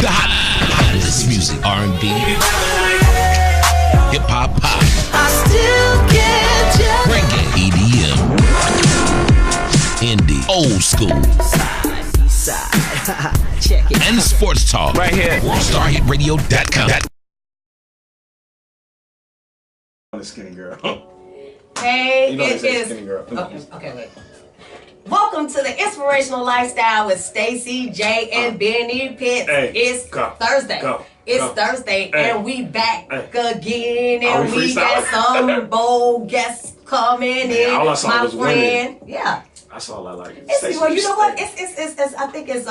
The hottest music, R&B, hip hop, pop. I still get you. Reggae, EDM, indie, old school. Side. Check it. And sports talk. Right here. StarHitRadio.com. The skinny girl. Hey, you know it is. Skinny girl. Okay, wait. Welcome to the Inspirational Lifestyle with Stacey J and Benny Pitts. Hey, it's Thursday. It's Thursday, and we back again, and we got some bold guests coming in. All I saw my was friend. women. Yeah. That's all I like. Well, you know what? It's I think it's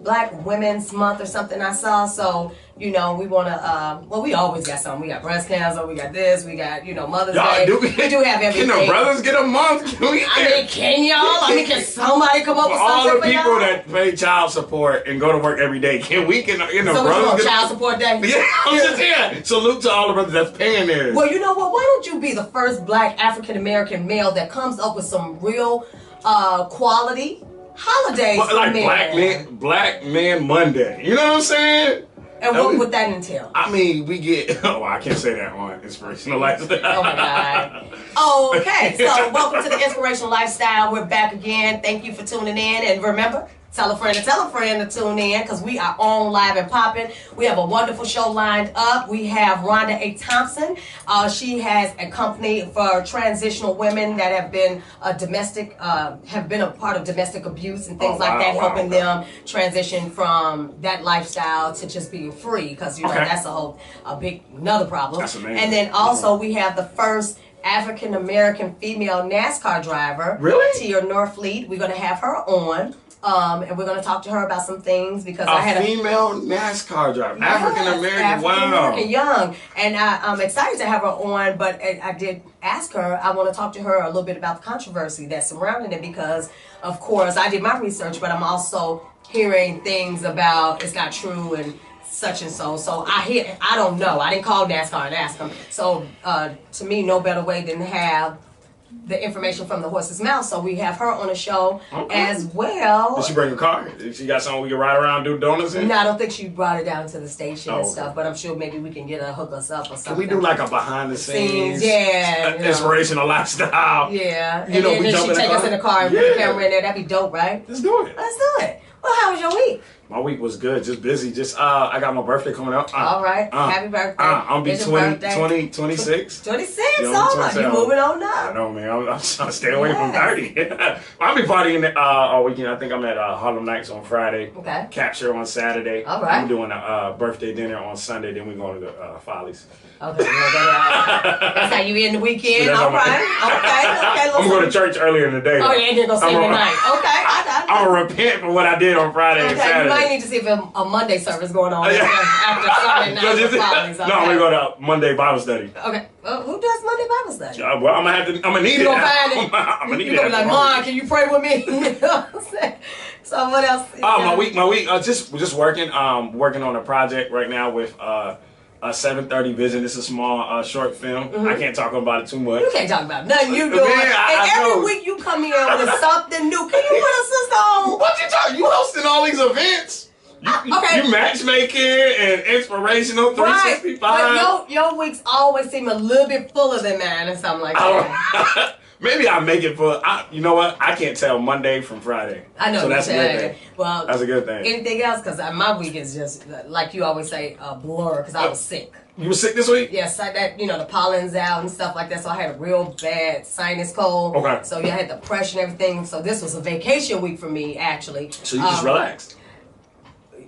Black Women's Month or something I saw. So, you know, we want to, well, we always got something. We got breast cancer, we got this, we got, you know, Mother's Day. We do have everything. Can the brothers get a month? Can y'all? Can somebody come up with something all the people that pay child support and go to work every day, can so brothers get child support day? Yeah, I'm just here. Salute to all the brothers that's paying theirs. Well, you know what? Why don't you be the first Black African-American male that comes up with some real quality holidays like men. Black Man Monday. You know what I'm saying? And what would that entail? I mean, we get... Oh, I can't say that on Inspirational Lifestyle. Oh, my God. Okay, so welcome to the Inspirational Lifestyle. We're back again. Thank you for tuning in. And remember, tell a friend to tune in, because we are on live and popping. We have a wonderful show lined up. We have Rhonda A. Thompson. She has a company for transitional women that have been a part of domestic abuse and things like that, helping them transition from that lifestyle to just being free, because you know that's another problem. That's amazing. And then also we have the first African American female NASCAR driver, Tia Norfleet. We're going to have her on. And we're going to talk to her about some things, because I had a female NASCAR driver, African American, wow, young, and I'm excited to have her on. But I did ask her. I want to talk to her a little bit about the controversy that's surrounding it, because, of course, I did my research, but I'm also hearing things about it's not true and such and so. So I don't know. I didn't call NASCAR and ask them. So to me, no better way than to have the information from the horse's mouth. So we have her on the show as well. Did she bring a car? She got something we can ride around, do donuts in? No, I don't think she brought it down to the station and stuff, but I'm sure maybe we can get her, hook us up or something. Can we do like a behind the scenes, inspirational lifestyle? Yeah. And then she take us in the car and put the camera in there. That'd be dope, right? Let's do it. Let's do it. Well, how was your week? My week was good, just busy. Just I got my birthday coming up. All right, happy birthday. I'm be 26. 26? Oh, you moving on up. I know, man. I'm trying to stay away from 30. I'll be partying all weekend. I think I'm at Harlem Nights on Friday. Okay. Capture on Saturday. All right. I'm doing a birthday dinner on Sunday. Then we're going to the Follies. Okay, that's how you end the weekend. All right. Okay. I'm going to church earlier in the day. Oh, yeah, and then go stay the night. Okay, I got it. I'm going to repent for what I did on Friday and Saturday. You might need to see if a Monday service going on after Sunday night for Follies. Okay. No, we go to Monday Bible study. Okay. Who does Monday Bible study? Well, I'm gonna need it. You gonna find it? I'm gonna need it. You gonna be like, Mom, can you pray with me? You know what I'm saying? So what else? My week. Just working. Working on a project right now with a 7:30 Vision. It's a small short film. I can't talk about it too much. You can't talk about nothing you doing. And every week you come here with something new. Can you put a sister on? What you talking? You hosting all these events? You matchmaking and inspirational 365. But your weeks always seem a little bit fuller than mine or something like that. Maybe I make it for. You know what? I can't tell Monday from Friday. I know. So that's a good thing. Well, that's a good thing. Anything else? Because my week is just like you always say, a blur. Because I was sick. You were sick this week? Yes, the pollen's out and stuff like that. So I had a real bad sinus cold. Okay. So I had depression and everything. So this was a vacation week for me, actually. So you just relaxed.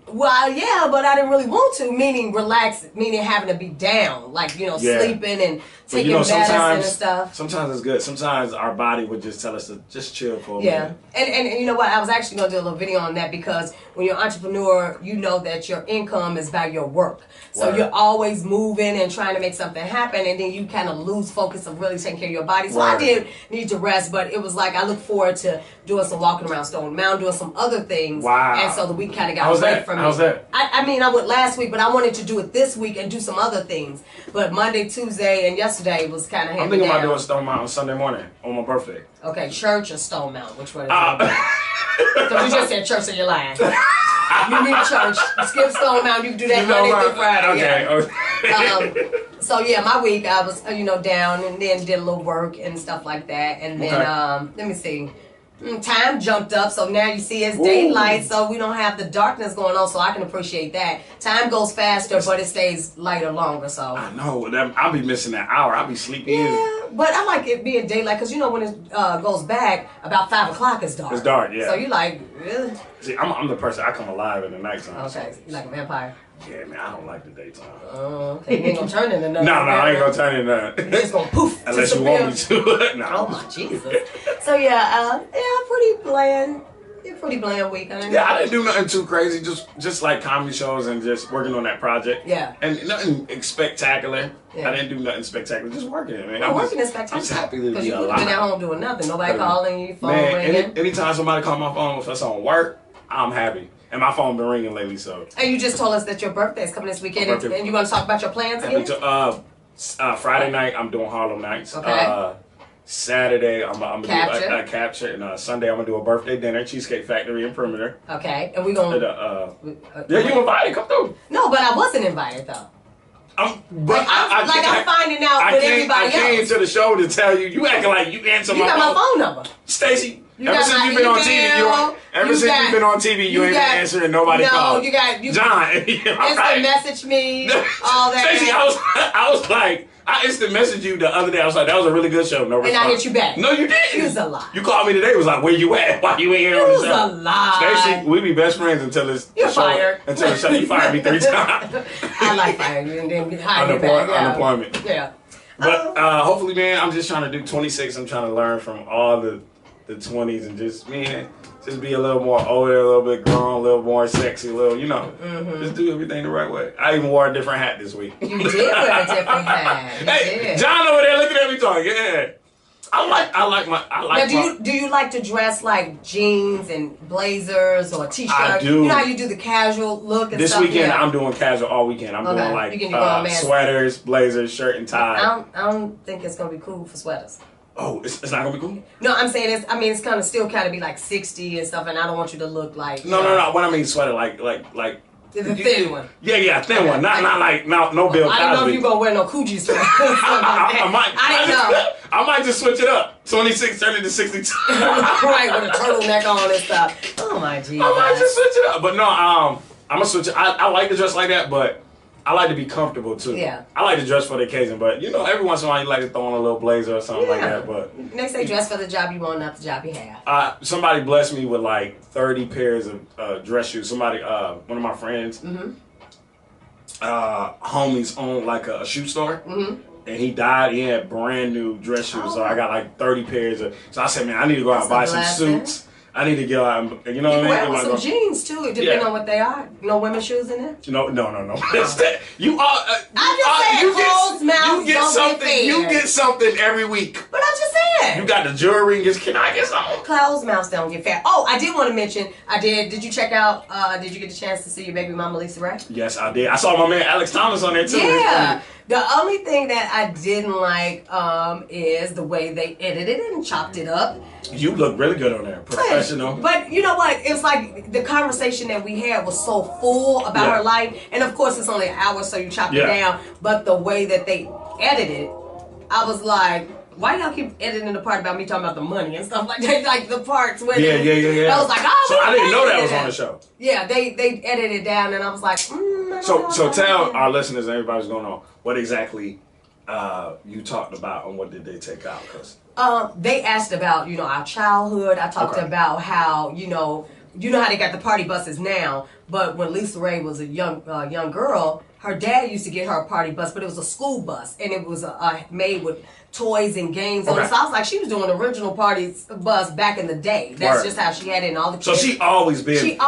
Well, yeah, but I didn't really want to, meaning relax, meaning having to be down, like, sleeping and taking medicine and stuff. Sometimes it's good. Sometimes our body would just tell us to just chill for a minute. Yeah. And you know what? I was actually going to do a little video on that, because when you're an entrepreneur, you know that your income is by your work. So you're always moving and trying to make something happen, and then you kind of lose focus of really taking care of your body. So I did need to rest, but it was like I look forward to doing some walking around Stone Mountain, doing some other things. Wow. And so the week kind of got away from me. How's that? I mean, I went last week, but I wanted to do it this week and do some other things. But Monday, Tuesday, and yesterday was kind of heavy. I'm thinking about doing Stone Mountain Sunday morning on my birthday. Okay, church or Stone Mountain? Which one is it? So you just said church, so you're lying. You need church. Skip Stone Mountain. You can do that Monday through Friday. Okay. So yeah, my week I was down and then did a little work and stuff like that, and then let me see. Time jumped up, so now you see it's daylight, so we don't have the darkness going on, so I can appreciate that. Time goes faster, but it stays lighter longer, so. I know, I'll be missing that hour. I'll be sleeping. Yeah, but I like it being daylight, because when it goes back, about 5 o'clock it's dark. It's dark, yeah. So you like, really? See, I'm the person, I come alive in the nighttime. Okay, so you like a vampire? Yeah, man, I don't like the daytime. Oh, okay. You ain't gonna turn into nothing. No, I ain't gonna turn into nothing. You're just gonna poof. Unless you want me to. No. Oh my Jesus. So yeah, pretty bland. Pretty bland week. I didn't do nothing too crazy. Just like comedy shows and just working on that project. Yeah. And nothing spectacular. Yeah. I didn't do nothing spectacular. Just working, man. Working is spectacular. I'm just happy to be alive. Because you could have been at home doing nothing. Nobody calling you, phone ringing. Anytime somebody call my phone if it's on work, I'm happy. And my phone been ringing lately, so. And you just told us that your birthday is coming this weekend, and you want to talk about your plans again? Friday night, I'm doing Harlem Nights. Okay. Saturday, I'm going to do a capture. And Sunday, I'm going to do a birthday dinner, Cheesecake Factory in Perimeter. Okay. And we're going to... Yeah, you invited. Come through. No, but I wasn't invited, though. I'm finding out with everybody else. I came to the show to tell you. You acting like you answer my phone. You got my phone number. Stacey. Ever since you've been on TV, you ain't been answering. Nobody called. No, you John. Instant message me. All that. Stacey, I was like, I instant messaged you the other day. I was like, that was a really good show. No response. And I hit you back. No, you didn't. It was a lie. You called me today. It was like, where you at? Why you ain't here on the show? It was a lie. Stacey, we be best friends until it's You're fired. Until the show. You fired me 3 times. I like firing you and then hiring you back. Unemployment. Yeah. But hopefully, man, I'm just trying to do 26. I'm trying to learn from all the 20s and just be a little more older, a little bit grown, a little more sexy, a little, just do everything the right way. I even wore a different hat this week. You did wear a different hat. Hey, John over there looking at me talking. Yeah. Now, do you like to dress like jeans and blazers or t-shirts? I do. You know how you do the casual look and this stuff? This weekend, I'm doing casual all weekend. I'm doing like sweaters, blazers, shirt, and tie. I don't think it's going to be cool for sweaters. Oh, it's not gonna be cool? No, I'm saying it's kind of still kind of be like 60 and stuff, and I don't want you to look like no. When I mean sweater, like the thin one. Yeah, thin one. Not like no Bill Cosby. I don't know if you gonna wear no Coogee sweater. I might just switch it up. 26 turn into 62. Right, with a turtleneck on and stuff. Oh my Jesus. I might just switch it up, but no, I'm gonna switch it. I like to dress like that, but I like to be comfortable too. Yeah. I like to dress for the occasion, but every once in a while you like to throw on a little blazer or something like that. But next they dress for the job you want, not the job you have. Somebody blessed me with like 30 pairs of dress shoes. Somebody, one of my friends, homies owned like a shoe store. And he died. He had brand new dress shoes, so I got like 30 pairs of. So I said, man, I need to go out and buy some suits. I need to get out, what I mean? Wear with some jeans too, depending on what they are. No women's shoes in there? No. You get something every week. But I'm just saying. You got the jewelry. Can I get something? Closed mouths don't get fat. Oh, I did want to mention, did you check out, did you get the chance to see your baby mama Lisa Ray? Yes, I did. I saw my man Alex Thomas on there too. Yeah. The only thing that I didn't like is the way they edited it and chopped it up. You look really good on there, professional. But you know what? It's like the conversation that we had was so full about her life, and of course it's only an hour, so you chop it down. But the way that they edited, I was like, why y'all keep editing the part about me talking about the money and stuff like that? Like the parts where I was like, oh, so I didn't know that was on the show. Yeah, they edited it down, and I was like, So tell our listeners and everybody who's going on what exactly you talked about and what did they take out? Cause they asked about our childhood. I talked about how you know how they got the party buses now, but when Lisa Ray was a young girl, her dad used to get her a party bus, but it was a school bus, and it was made with toys and games on it. So I was like, she was doing the original party bus back in the day. That's just how she had it in all the kids. So she always been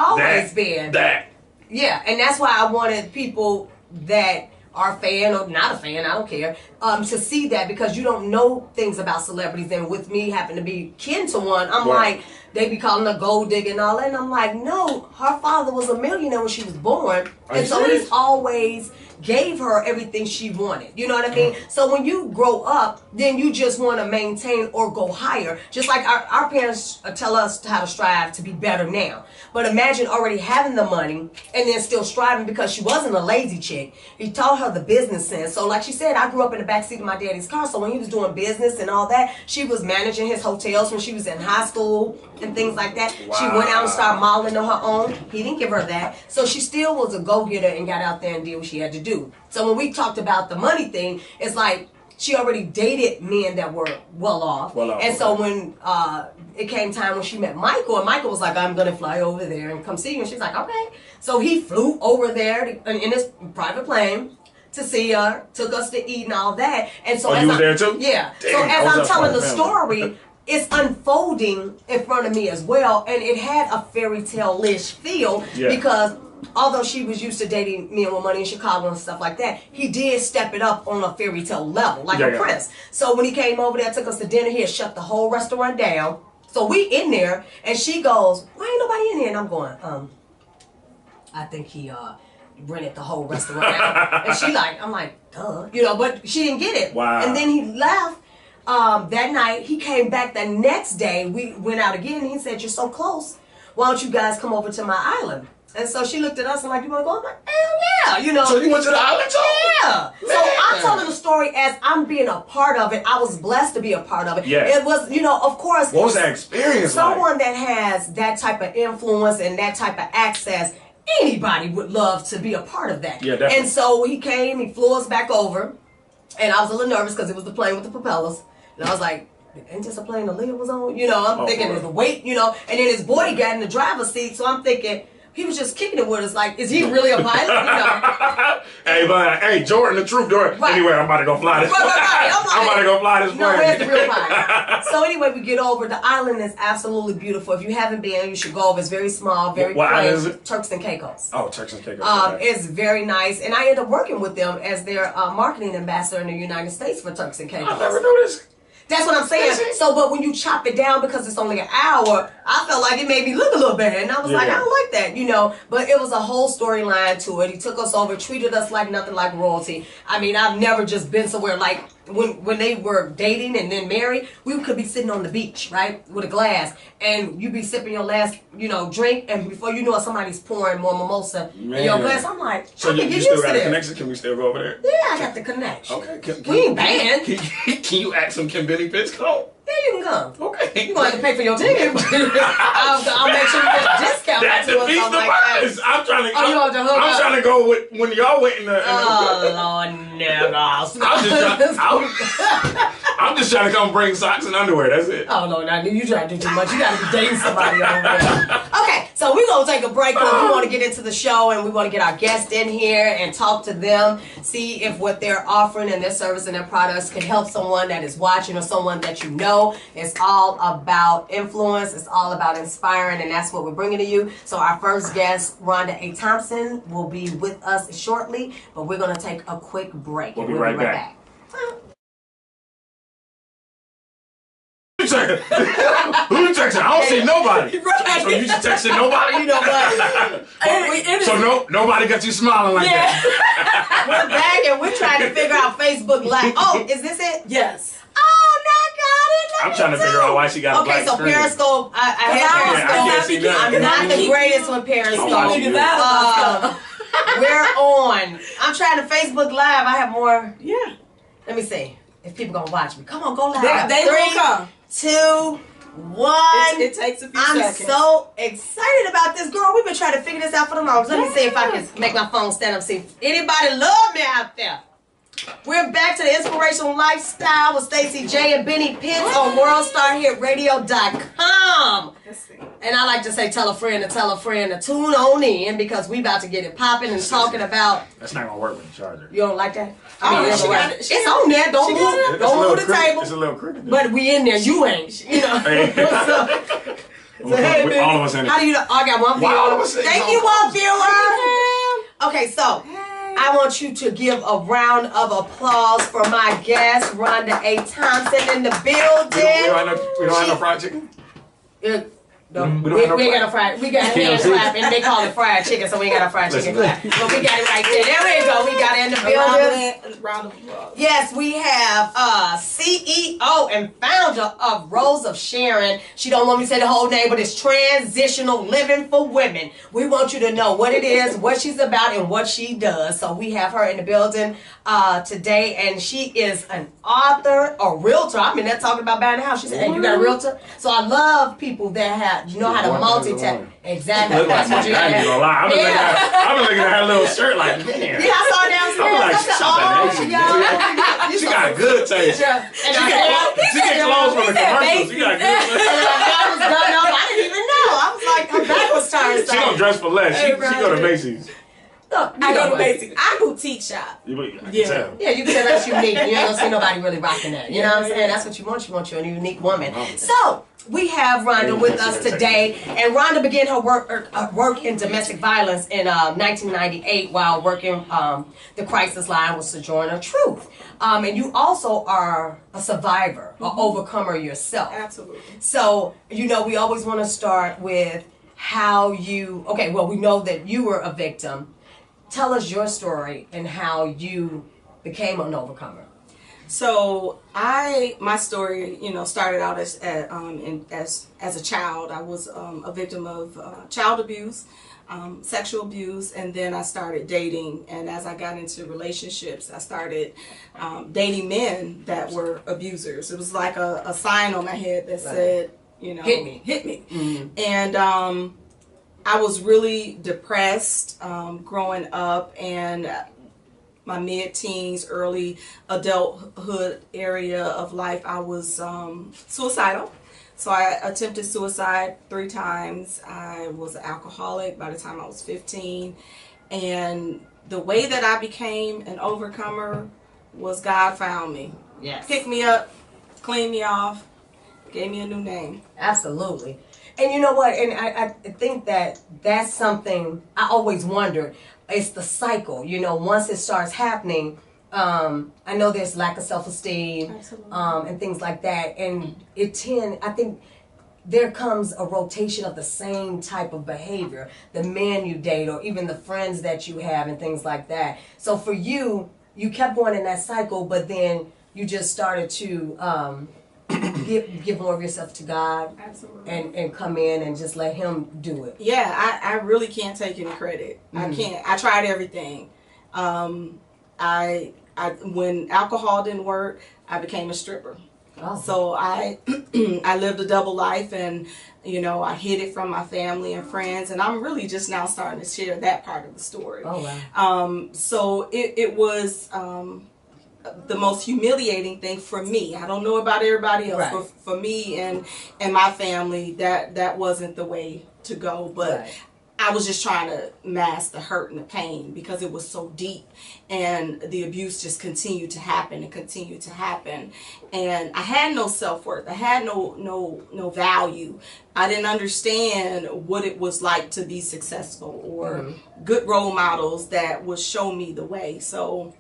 that. Yeah, and that's why I wanted people that are a fan or not a fan, I don't care, to see that, because you don't know things about celebrities, and with me happen to be kin to one, I'm like, they be calling her gold digger and all that, and I'm like, no, her father was a millionaire when she was born, and so he's always gave her everything she wanted. You know what I mean? So when you grow up, then you just want to maintain or go higher. Just like our parents tell us how to strive to be better now. But imagine already having the money and then still striving, because she wasn't a lazy chick. He taught her the business sense. So like she said, I grew up in the backseat of my daddy's car. So when he was doing business and all that, she was managing his hotels when she was in high school and things like that. Wow. She went out and started modeling on her own. He didn't give her that. So she still was a go-getter and got out there and did what she had to do. So when we talked about the money thing, it's like she already dated men that were well off. And so when it came time when she met Michael, and Michael was like, I'm going to fly over there and come see you. And she's like, okay. So he flew over there in his private plane to see her, took us to eat and all that. And so you was there too? Yeah. Damn, so as I'm telling the family. story, it's unfolding in front of me as well. And it had a fairy tale-ish feel because although she was used to dating men with money in Chicago and stuff like that, he did step it up on a fairy tale level, like a prince. So when he came over there, took us to dinner, he had shut the whole restaurant down. So we in there, and she goes, why ain't nobody in here? And I'm going, I think he rented the whole restaurant out. And she like, I'm like, duh. You know, but she didn't get it. Wow. And then he left that night. He came back the next day. We went out again, and he said, you're so close. Why don't you guys come over to my island? And so she looked at us and like, you want to go? I'm like, hell yeah, you know. So you went to the island too? Yeah. Man. So I'm telling the story as I'm being a part of it. I was blessed to be a part of it. Yeah. It was, you know, of course. What was that experience someone like? that has that type of influence and that type of access, anybody would love to be a part of that. Yeah, definitely. And so he came, he flew us back over, and I was a little nervous because it was the plane with the propellers. And I was like, ain't this a plane the Leah was on? You know, I'm thinking there's the weight, you know. And then his boy got in the driver's seat, so I'm thinking, he was just kicking it with us, like, is he really a pilot? You know? Hey, Jordan, the truth, Jordan. Right. Anyway, I'm about to go fly this plane. I'm about to go fly this plane. No, where's the real pilot? So anyway, we get over. The island is absolutely beautiful. If you haven't been, you should go over. It's very small, very what plain. island is it? Turks and Caicos. Oh, Turks and Caicos. It's very nice. And I ended up working with them as their marketing ambassador in the United States for Turks and Caicos. I never knew this. That's what I'm saying. So, but when you chop it down because it's only an hour, I felt like it made me look a little bad. And I was like, I don't like that, you know. But it was a whole storyline to it. He took us over, treated us like nothing like royalty. I mean, I've never just been somewhere like when they were dating and then married, we could be sitting on the beach, right, with a glass. And you be sipping your last, you know, drink. And before you know it, somebody's pouring more mimosa in your glass. I'm like, so you still got a connection? Can we still go over there? Yeah, I got the connection. Okay. We ain't banned. Can you ask them, can Benny Pitts come? Yeah, you can come. Okay. You're going to have to pay for your ticket. I'll make sure you get a discount. That defeats the purpose. I'm trying to. I'm trying to go with when y'all went in the. Lord, never. I'm just trying to come bring socks and underwear. That's it. Oh no, now you trying to do too much. You got to be dating somebody over there. Okay, so we're gonna take a break because we want to get into the show and we want to get our guests in here and talk to them, see if what they're offering and their service and their products can help someone that is watching or someone that you know. It's all about influence. It's all about inspiring, and that's what we're bringing to you. So our first guest, Rhonda A. Thompson, will be with us shortly, but we're going to take a quick break. We'll be right back. Who you texting? I don't see nobody. Right. So you just texting nobody? You know what? So nobody got you smiling like that. We're back and we're trying to figure out Facebook Live. Oh, is this it? Yes. Oh, no, got it. I'm trying to figure out why she got a black Okay, so screen. Periscope. I have I can't see Periscope. nothing. I'm not the greatest with Periscope. We're on. I'm trying to Facebook Live. I have more. Yeah. Let me see if people gonna watch me. Come on, go live. They will come. 2, 1. It takes a few I'm seconds. so excited about this, girl. We've been trying to figure this out for the longest. Let me see if I can make my phone stand up. See if anybody love me out there. We're back to the Inspirational Lifestyle with Stacey J and Benny Pitts on WorldStarHitRadio.com. And I like to say tell a friend to tune on in because we about to get it popping and talking about. That's not gonna work with the charger. You don't like that? It's on there. Don't move the table. It's a little crooked. But we in there. You ain't. You know. Hey. All of us in it. How do you know? Oh, I got one viewer. All of us in it. Thank you, one viewer. Okay, so I want you to give a round of applause for my guest, Rhonda A. Thompson, in the building. We don't have no fried chicken? We ain't got no fried. We got hand clap, and they call it fried chicken, so we ain't got a fried chicken clap. But we got it right there. There we go. We got it in the building. Round of applause. Yes, we have CEO and founder of Rose of Sharon. She don't want me to say the whole name, but it's Transitional Living for Women. We want you to know what it is, what she's about, and what she does. So we have her in the building today, and she is an author, a realtor. I mean, they're talking about buying a house. She said, "Hey, you got a realtor?" So I love people that have, how to multitask. Exactly. That's what you have. I've been looking at her little shirt like, man. Yeah, I saw downstairs. She got good taste. Yeah. She get clothes from the commercials. She got good taste. I didn't even know. I was like, her back was turned. She don't dress for less. She go to Macy's. Look, I go to Macy's. I boutique shop. Yeah, you can tell that's unique. You ain't gonna see nobody really rocking that. You know what I'm saying? That's what you want. You want your unique woman. So we have Rhonda with us today, and Rhonda began her work in domestic violence in 1998 while working the crisis line with Sojourner Truth. And you also are a survivor, an overcomer yourself. Absolutely. So we always want to start with how you. Okay, well, we know that you were a victim. Tell us your story and how you became an overcomer. So my story, started out as a child. I was a victim of child abuse, sexual abuse, and then I started dating. And as I got into relationships, I started dating men that were abusers. It was like a sign on my head that said, hit me. Mm-hmm. And I was really depressed growing up, and my mid-teens, early adulthood area of life, I was suicidal. So I attempted suicide 3 times. I was an alcoholic by the time I was 15. And the way that I became an overcomer was God found me. Yes. Picked me up, cleaned me off, gave me a new name. Absolutely. And you know what? And I think that's something I always wondered. It's the cycle. Once it starts happening, I know there's lack of self-esteem and things like that. And I think there comes a rotation of the same type of behavior. The men you date or even the friends that you have and things like that. So for you kept going in that cycle, but then you just started to give more of yourself to God. Absolutely. And come in and just let Him do it. Yeah, I really can't take any credit. I can't. I tried everything. I when alcohol didn't work, I became a stripper. Oh. So I lived a double life, and I hid it from my family and friends, and I'm really just now starting to share that part of the story. Oh wow. So it was the most humiliating thing for me. I don't know about everybody else, but for me and my family, that wasn't the way to go. But I was just trying to mask the hurt and the pain because it was so deep, and the abuse just continued to happen and continued to happen. And I had no self-worth. I had no value. I didn't understand what it was like to be successful or good role models that would show me the way. So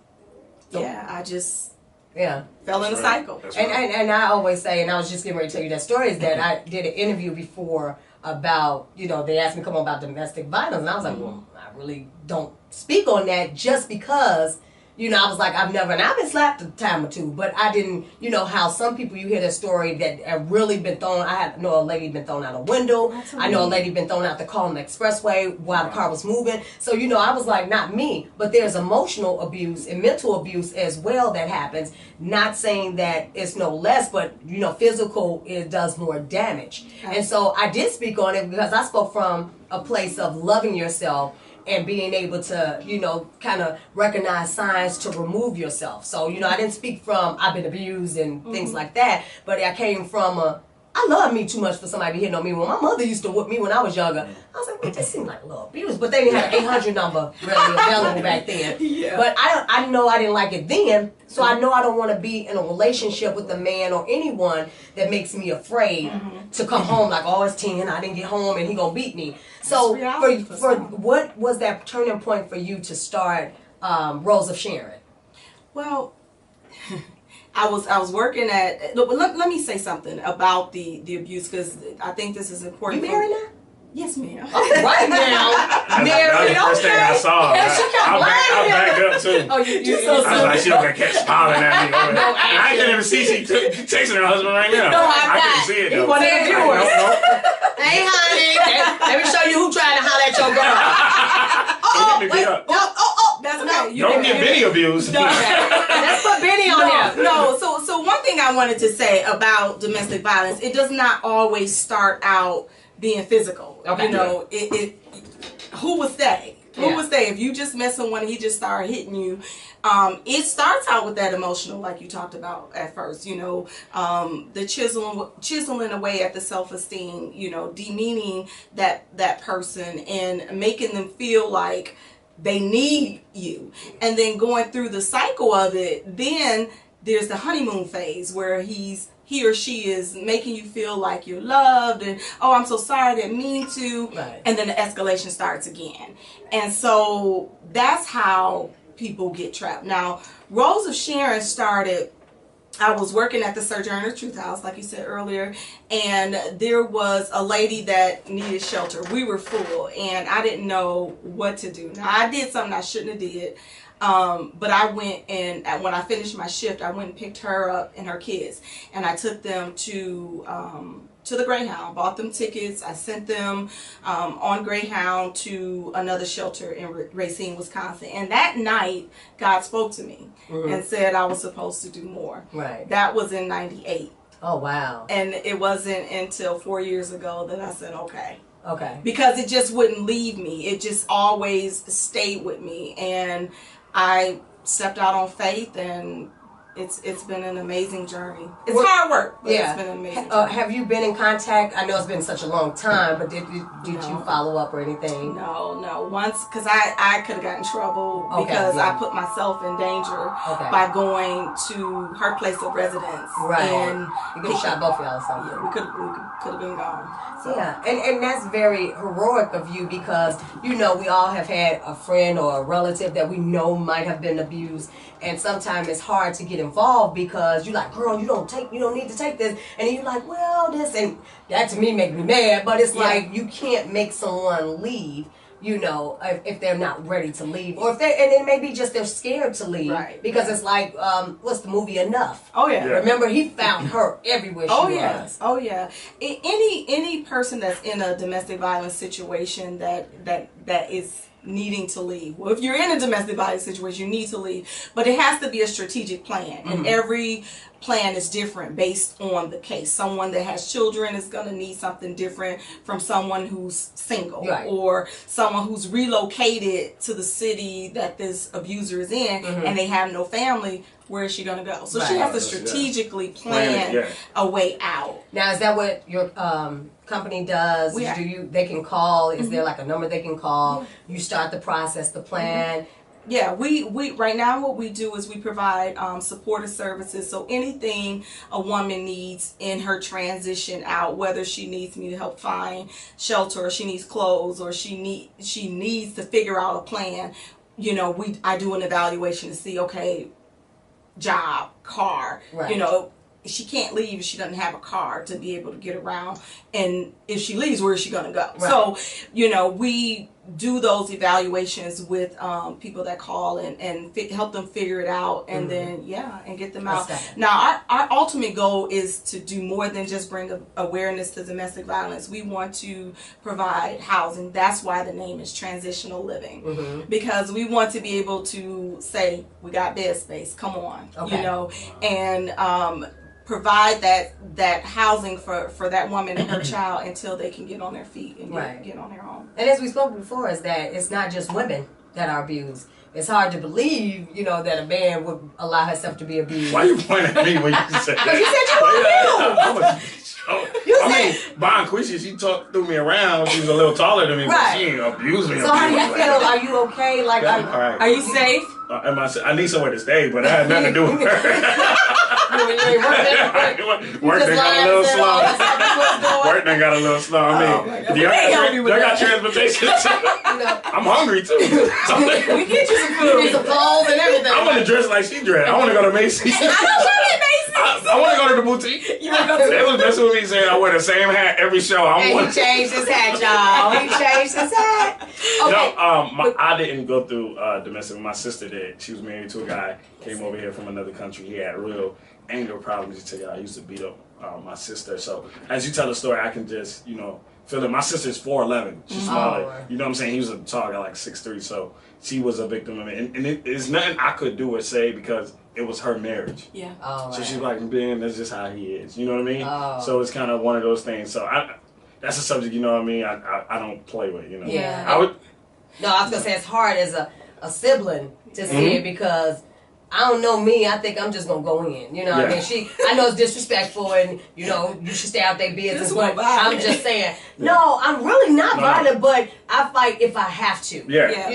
yeah, I just fell in a cycle. And I always say, and I was just getting ready to tell you that story, is that I did an interview before about, they asked me to come on about domestic violence, and I was like, well, I really don't speak on that just because, I was like, I've been slapped a time or two, but I didn't, how some people, you hear their story that have really been thrown. I know a lady been thrown out a window. Absolutely. I know a lady been thrown out the car on the expressway while the car was moving. So, I was like, not me, but there's emotional abuse and mental abuse as well that happens. Not saying that it's no less, but, physical, it does more damage. Absolutely. And so I did speak on it because I spoke from a place of loving yourself and being able to, kind of recognize signs to remove yourself. So, I didn't speak from I've been abused and things like that, but I came from I love me too much for somebody to hit on me. When my mother used to whip me when I was younger, I was like, well, this seemed like a little abuse. But they didn't have an 800 number really available back then. Yeah. But I know I didn't like it then, so I know I don't want to be in a relationship with a man or anyone that makes me afraid to come home like, oh, it's 10, I didn't get home and he gonna beat me. So for what was that turning point for you to start Rose of Sharon? Well, I was working at. Let me say something about the abuse, because I think this is important. You married now? Yes, ma'am. Right now, That's the first thing I saw. I backed up too. Oh, you I was like, she don't catch smiling at me. I can't even see she texting her husband right now. No, I couldn't see it though. One of the viewers. Nope. Hey, honey. Let me show you who trying to holler at your girl. That's okay. Don't get video views. Let's put Benny on there. No. So one thing I wanted to say about domestic violence, it does not always start out being physical. Okay. You know, who would say? Who would say if you just met someone and he just started hitting you? It starts out with that emotional, like you talked about at first. You know, the chiseling away at the self-esteem. You know, demeaning that person and making them feel like they need you, and then going through the cycle of it. Then there's the honeymoon phase where he or she is making you feel like you're loved, and oh, I'm so sorry, I didn't mean to. Right. And then the escalation starts again. And so that's how people get trapped. Now, Rose of Sharon started, I was working at the Sojourner Truth House, like you said earlier, and there was a lady that needed shelter. We were full, and I didn't know what to do. Now, I did something I shouldn't have did. But I went, and when I finished my shift, I went and picked her up and her kids, and I took them to the Greyhound, bought them tickets. I sent them on Greyhound to another shelter in Racine, Wisconsin. And that night, God spoke to me and said I was supposed to do more. Right. That was in '98. Oh, wow. And it wasn't until 4 years ago that I said, okay. Okay. Because it just wouldn't leave me. It just always stayed with me. And I stepped out on faith, and it's been an amazing journey. It's hard work, but it's been an amazing journey. Have you been in contact? I know it's been such a long time, but did you follow up or anything? No. Once, because I could have gotten in trouble because I put myself in danger by going to her place of residence. Right. And you could have shot both of y'all or something. Yeah, we could have been gone. So. Yeah, and that's very heroic of you, because, you know, we all have had a friend or a relative that we know might have been abused, and sometimes it's hard to get involved because you're like, girl, you don't need to take this, and you're like, well, this, and that to me make me mad, but it's like you can't make someone leave, you know, if they're not ready to leave, or if and it may be just they're scared to leave, right? Because it's like, what's the movie Enough? Oh yeah. Remember, he found her everywhere she was. Oh yeah. Any person that's in a domestic violence situation that is needing to leave. Well, if you're in a domestic violence situation, you need to leave, but it has to be a strategic plan, and every plan is different based on the case. Someone that has children is going to need something different from someone who's single, or someone who's relocated to the city that this abuser is in, and they have no family. Where is she going to go? So she has to strategically plan a way out. Now, is that what your company does? They can call? Is there like a number they can call? You start the process, the plan. Yeah, we right now what we do is we provide supportive services. So anything a woman needs in her transition out, whether she needs me to help find shelter, or she needs clothes, or she needs to figure out a plan. You know, I do an evaluation to see, okay, job, car, you know. She can't leave if she doesn't have a car to be able to get around, and if she leaves, where is she going to go? So, you know, we do those evaluations with people that call and help them figure it out, and then and get them out. Now, our ultimate goal is to do more than just bring awareness to domestic violence. We want to provide housing. That's why the name is Transitional Living, because we want to be able to say, we got bed space, come on, you know, and provide that housing for that woman and her child until they can get on their feet and get on their own. And as we spoke before, is that it's not just women that are abused. It's hard to believe, you know, that a man would allow herself to be abused. Why you pointing at me when you said that? Because you said you were abused. I mean, Bonquisha, she threw me around. She was a little taller than me, but she ain't abused me. So how do you feel? Are you okay? Like, are you safe? I need somewhere to stay, but I had nothing to do with her. Work done got a little slow. Work done got a little slow. I mean, y'all got transportation too. I'm hungry too. We get you some food. Some clothes and everything. I want to dress like she dressed. I want to go to Macy's. I don't want to I want to go to the boutique. You want to go to They was messing with me saying I wear the same hat every show. And he changed his hat, y'all. He changed his hat. Okay. No, I didn't go through domestic. My sister did. She was married to a guy, came over here from another country. He had real anger problems. I used to beat up my sister. So as you tell the story, I can just, feel it. My sister's 4'11". She's smaller. You know what I'm saying? He was a tall guy, like 6'3". So she was a victim of it. And it's nothing I could do or say because it was her marriage. Yeah. So she's like, man, that's just how he is. You know what I mean? So it's kind of one of those things. So that's a subject, you know what I mean? I don't play with, Yeah. I would. No, I was going to say it's hard as a sibling to see it because I don't know me. I think I'm just going to go in. You know what I mean? I know it's disrespectful and, you should stay out their business. But I'm just saying, no, I'm really not violent, but I fight if I have to. Yeah.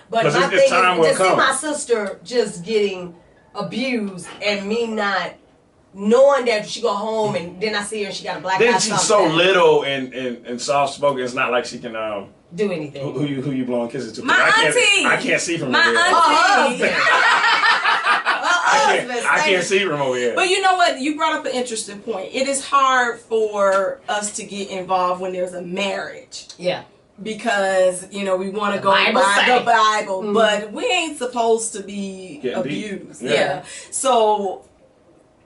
But my thing is to see my sister just getting abused and me not knowing that she go home and then I see her and she got a black eye. Then she's so little and soft spoken. It's not like she can do anything. Who you blowing kisses to? My auntie. I can't see from my over here. auntie. I can't see from over here. But you know what? You brought up an interesting point. It is hard for us to get involved when there's a marriage. Yeah. Because, we want to go by the Bible, but we ain't supposed to be abused. Yeah. So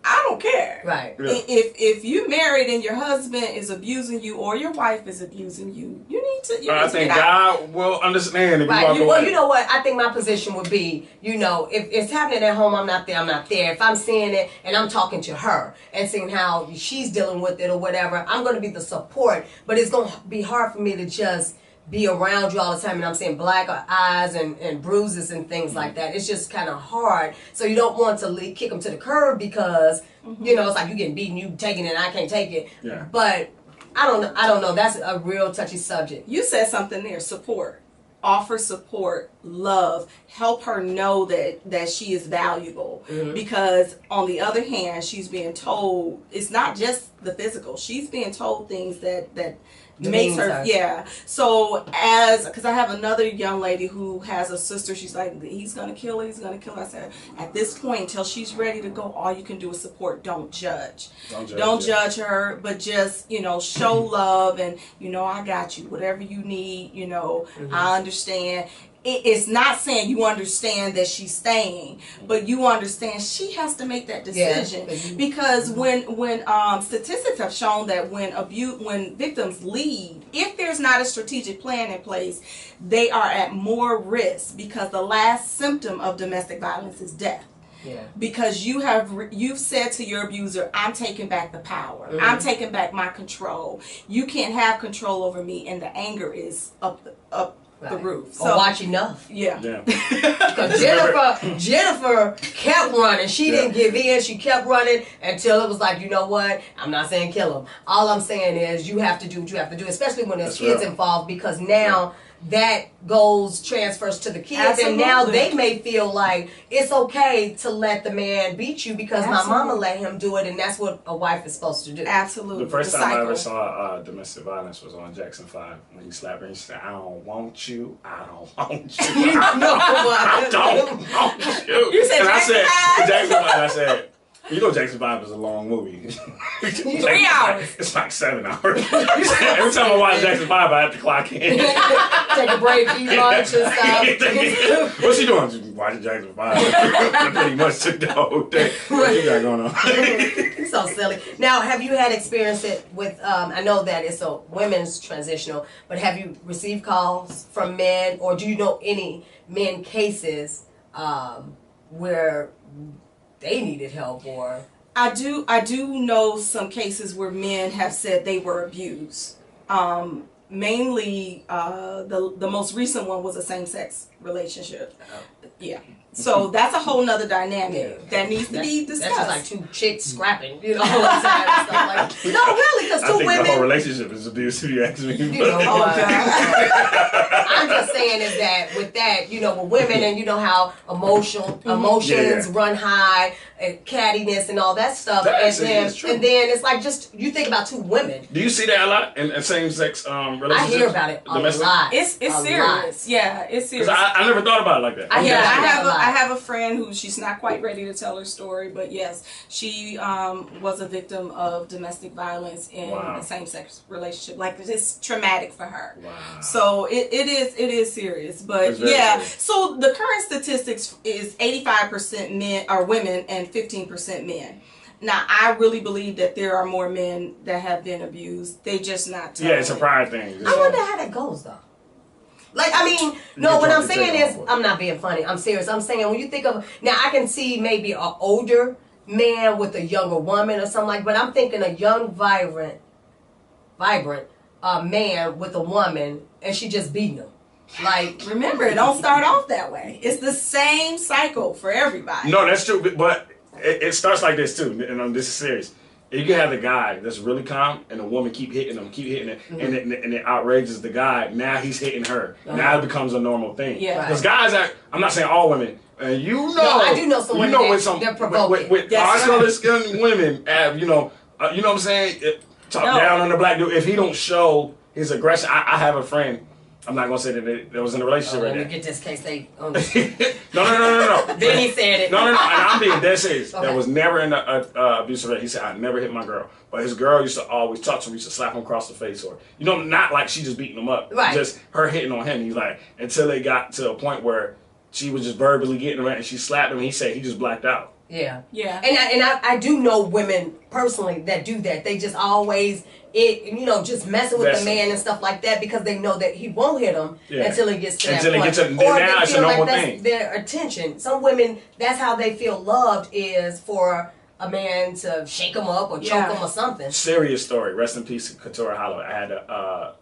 I don't care. Right. Yeah. If you married and your husband is abusing you or your wife is abusing you, you need to. I think God will understand if you walk away. Well, you know what? I think my position would be, if it's happening at home, I'm not there. I'm not there. If I'm seeing it and I'm talking to her and seeing how she's dealing with it or whatever, I'm going to be the support. But it's going to be hard for me to just be around you all the time and I'm seeing black eyes and bruises and things like that. It's just kind of hard. So you don't want to kick them to the curb because, it's like you getting beaten, you taking it and I can't take it. Yeah. But I don't know. That's a real touchy subject. You said something there, support. Offer support, love, help her know that she is valuable. Because on the other hand, she's being told, it's not just the physical, she's being told things that makes her, so because I have another young lady who has a sister, she's like, he's gonna kill her. I said, at this point, until she's ready to go, all you can do is support. Don't judge her, but just show love and I got you, whatever you need, I understand. It's not saying you understand that she's staying, but you understand she has to make that decision. Because when statistics have shown that when victims leave, if there's not a strategic plan in place, they are at more risk because the last symptom of domestic violence is death. Yeah. Because you've said to your abuser, I'm taking back the power. I'm taking back my control. You can't have control over me, and the anger is up the roof. So, or watch enough. Yeah. Because Jennifer kept running. She didn't give in. She kept running until it was like, you know what? I'm not saying kill him. All I'm saying is you have to do what you have to do, especially when there's kids involved, because now that transfers to the kids. Absolutely. And now they may feel like it's okay to let the man beat you because my mama let him do it, and that's what a wife is supposed to do. Absolutely. The first time I ever saw domestic violence was on Jackson 5 when he slapped her and she said, I don't want you. I don't want you. I don't want you. You said Jackson 5? I said, Jackson 5 is a long movie. 3 hours. It's like 7 hours. Every time I watch Jackson 5, I have to clock in. Take a break, eat lunch and stuff. What's she doing? She's watching Jackson 5. Pretty much took the whole day. What you got going on? So silly. Now, have you had experience with, I know that it's a women's transitional, but have you received calls from men, or do you know any men cases where they needed help? Or I do know some cases where men have said they were abused. Mainly, the most recent one was a same-sex relationship. Yeah. So that's a whole nother dynamic that needs to be discussed. That's just like two chicks scrapping, all the time and stuff like. No, really, because two women. The whole relationship is abuse. If you ask me. I'm just saying is that with that, with women and how emotions run high, and cattiness and all that stuff, and then it's like just you think about two women. Do you see that a lot in same-sex relationships? I hear about it a lot. It's serious. Yeah, it's serious. I never thought about it like that. I have a friend who she's not quite ready to tell her story, but yes, she was a victim of domestic violence in a same-sex relationship. Like, it's traumatic for her. Wow. So it is serious. But yeah, so the current statistics is 85% men are women and 15% men. Now, I really believe that there are more men that have been abused. They just not telling. Yeah, it's a pride thing. I wonder how that goes, though. Like, I mean, no, what I'm saying is, I'm not being funny. I'm serious. I'm saying, when you think of, now I can see maybe an older man with a younger woman or something like, but I'm thinking a young, vibrant man with a woman, and she just beating him. Like, remember, it don't start off that way. It's the same cycle for everybody. No, that's true, but it starts like this too, and this is serious. You can have the guy that's really calm, and the woman keep hitting him, and it outrages the guy. Now he's hitting her. Now it becomes a normal thing. Yeah, because guys I'm not saying all women. You know, no, I do know some women they're provoking. With oscar women, you know what I'm saying? Talk down on the black dude. If he don't show his aggression, I have a friend. I'm not gonna say that was in a relationship right now. Let me get this case they No. Then he said it. No, and I'm being dead serious. Okay. That was never in an abusive relationship. He said, I never hit my girl. But his girl used to always talk to him, used to slap him across the face, or, you know, not like she just beating him up. Right. Just her hitting on him. He's like, until they got to a point where she was just verbally getting him and she slapped him, and he said he just blacked out. Yeah. Yeah. And I do know women personally that do that. They just always, just messing with the man and stuff like that because they know that he won't hit them until it gets to that point. Or they feel like that's their attention. Some women, that's how they feel loved, is for a man to shake them up or choke them or something. Serious story. Rest in peace, Katora Holloway. I had a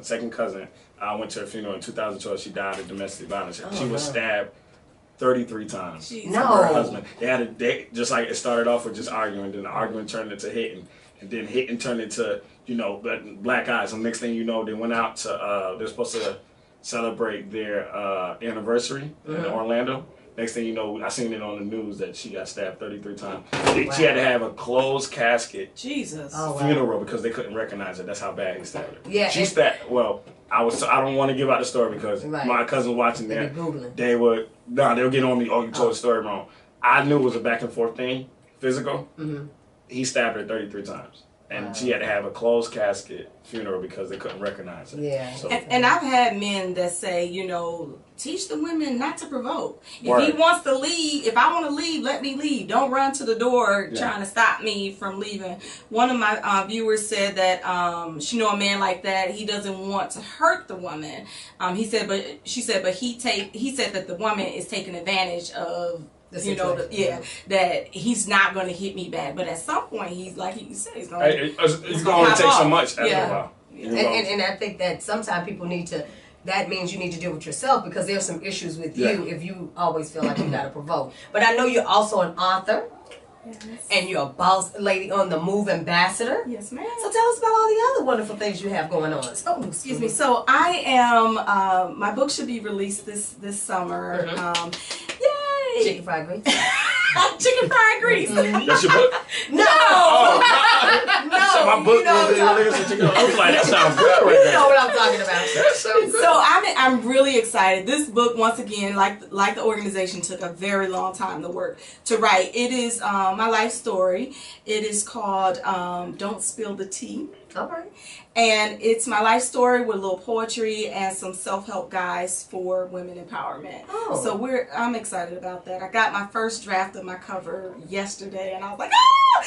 second cousin. I went to her funeral in 2012. She died of domestic violence. She was stabbed 33 times from her husband. They had a date, just like it started off with just arguing, then the argument turned into hitting, and then hitting turned into, black eyes. And next thing you know, they went out to, they're supposed to celebrate their anniversary in Orlando. Next thing you know, I seen it on the news that she got stabbed 33 times. She had to have a closed casket funeral because they couldn't recognize her. That's how bad he stabbed her. Yeah, she stabbed, I don't want to give out the story because my cousin was watching there. They would get on me, you told the story wrong. I knew it was a back and forth thing, physical. Mm-hmm. He stabbed her 33 times. And she had to have a closed casket funeral because they couldn't recognize her. Yeah. So, and I've had men that say, teach the women not to provoke. If he wants to leave, if I want to leave, let me leave. Don't run to the door trying to stop me from leaving. One of my viewers said that she know a man like that. He doesn't want to hurt the woman. He said that the woman is taking advantage of. That he's not going to hit me back, but at some point he's like he said he's going to take so much after a while. And I think that sometimes people need to. That means you need to deal with yourself because there's some issues with you if you always feel like you got to provoke. But I know you're also an author. Yes. And you're a boss lady on the Move ambassador. Yes, ma'am. So tell us about all the other wonderful things you have going on. Oh, excuse me. So I am. My book should be released this summer. Yay! Chicken fried grease. Chicken fried grease. That's your book? No. No. So my book was chicken. I was like, that sounds good right there. You know what I'm talking about. That sounds good. So I'm really excited. This book, once again, like the organization, took a very long time to write. It is my life story. It is called Don't Spill the Tea. Okay. And it's my life story with a little poetry and some self-help guides for women empowerment. Oh. So I'm excited about that. I got my first draft of my cover yesterday, and I was like,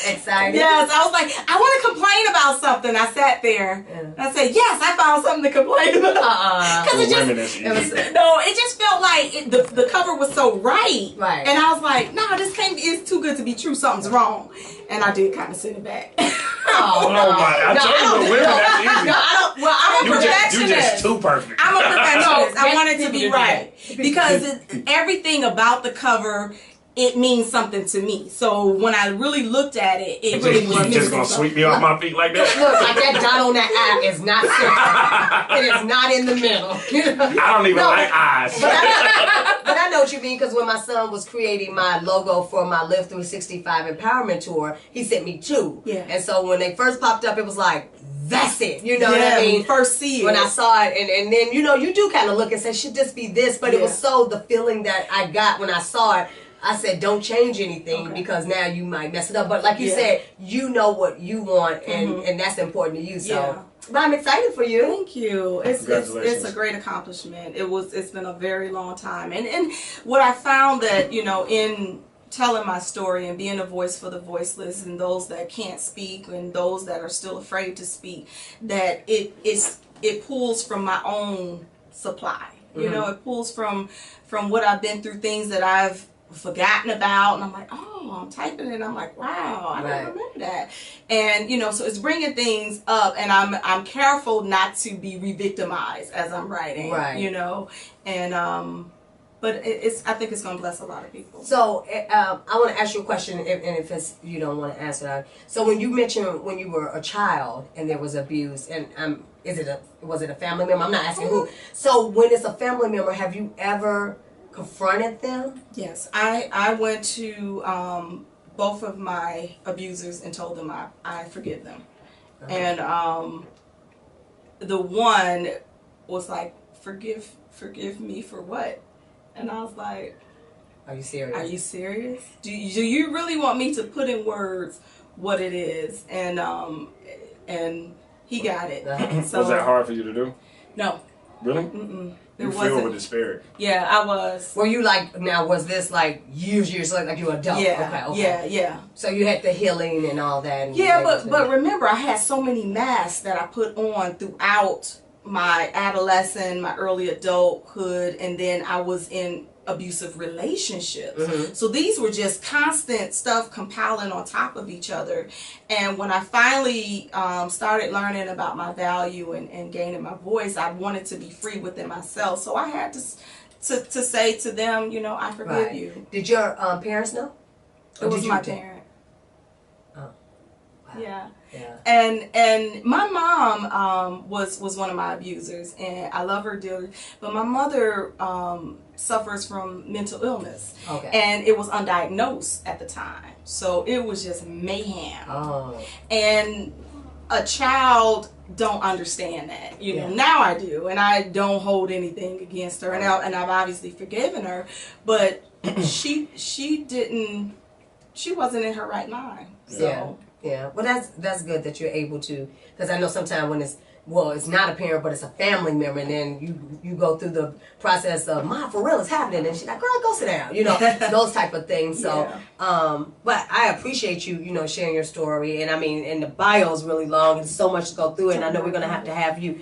excited. Yes, I was like, I want to complain about something. I sat there and I said, yes, I found something to complain about. Because it just felt like the cover was so right. Right. And I was like, no, it's too good to be true. Something's wrong. And I did kind of send it back. Oh my! I told you, women, that's easy. No, I don't. Well, I'm a perfectionist. You just too perfect. I'm a perfectionist. I want it to be right because everything about the cover, it means something to me. So when I really looked at it, it really was. You just gonna sweep me off my feet like that? Look, like that dot on that eye is not centered. It is not in the middle. I don't even like eyes. But I know what you mean because when my son was creating my logo for my Live 365 Empowerment Tour, he sent me two. Yeah. And so when they first popped up, it was like, that's it. You know what I mean? First see it. When I saw it, and then, you know, you do kind of look and say, should this be this? But it was so, the feeling that I got when I saw it, I said, don't change anything because now you might mess it up. But like you said, you know what you want, and that's important to you. So, but I'm excited for you. Thank you. It's a great accomplishment. It's been a very long time, and what I found that, you know, in telling my story and being a voice for the voiceless and those that can't speak and those that are still afraid to speak, that it pulls from my own supply. You know, it pulls from what I've been through, things that I've forgotten about, and I'm like, oh, I'm typing it, and I'm like, wow, I don't remember that. And you know, so it's bringing things up, and I'm careful not to be re-victimized as I'm writing, you know, and but I think it's going to bless a lot of people. So I want to ask you a question, and if you don't want to answer that. So when you mentioned when you were a child and there was abuse, and was it a family member? I'm not asking who. So when it's a family member, have you ever confronted them? Yes, I went to both of my abusers and told them I forgive them. And the one was like, forgive me for what? And I was like, are you serious? Are you serious? Do you really want me to put in words what it is? And he got it. So, was that hard for you to do? No. Really? Mm-mm. You filled with despair. Yeah, I was. Were you like, now was this like years like you were adult? Yeah. Okay. Yeah. So you had the healing and all that. And but remember, I had so many masks that I put on throughout my adolescent, my early adulthood, and then I was in abusive relationships. So these were just constant stuff compiling on top of each other. And when I finally started learning about my value and gaining my voice, I wanted to be free within myself. So I had to say to them, you know, I forgive you. Did your parents know? It was my parent. Oh. Wow. Yeah. Yeah. And my mom was one of my abusers, and I love her dearly. But my mother suffers from mental illness, and it was undiagnosed at the time, so it was just mayhem. And a child don't understand that, you know. Now I do, and I don't hold anything against her, and I've obviously forgiven her, but she wasn't in her right mind. So. Yeah, well, that's good that you're able to, because I know sometimes when it's not a parent, but it's a family member, and then you go through the process of, Ma, for real, it's happening, and she's like, girl, go sit down, you know, those type of things. So, but I appreciate you sharing your story, and I mean, and the bio is really long, and so much to go through, and I know we're going to have you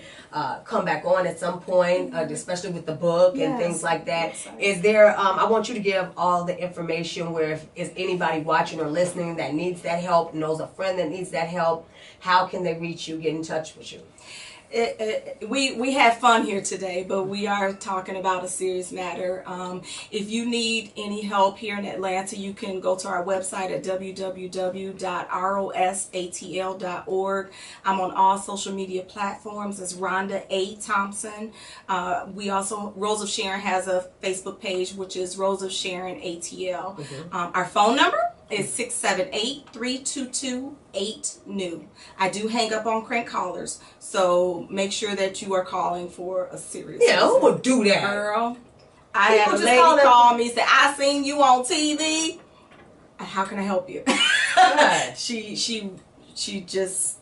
come back on at some point, especially with the book and things like that. Is there, I want you to give all the information where if is anybody watching or listening that needs that help, knows a friend that needs that help, how can they reach you, get in touch with you? We had fun here today, but we are talking about a serious matter. If you need any help here in Atlanta, you can go to our website at www.rosatl.org. I'm on all social media platforms as Rhonda A. Thompson. We also, Rose of Sharon has a Facebook page, which is Rose of Sharon ATL. Our phone number is 678-322-8NEW. I do hang up on crank callers, so make sure that you are calling for a serious reason. Who would do that? Girl, I had a lady call me and say, I seen you on TV. How can I help you? She just...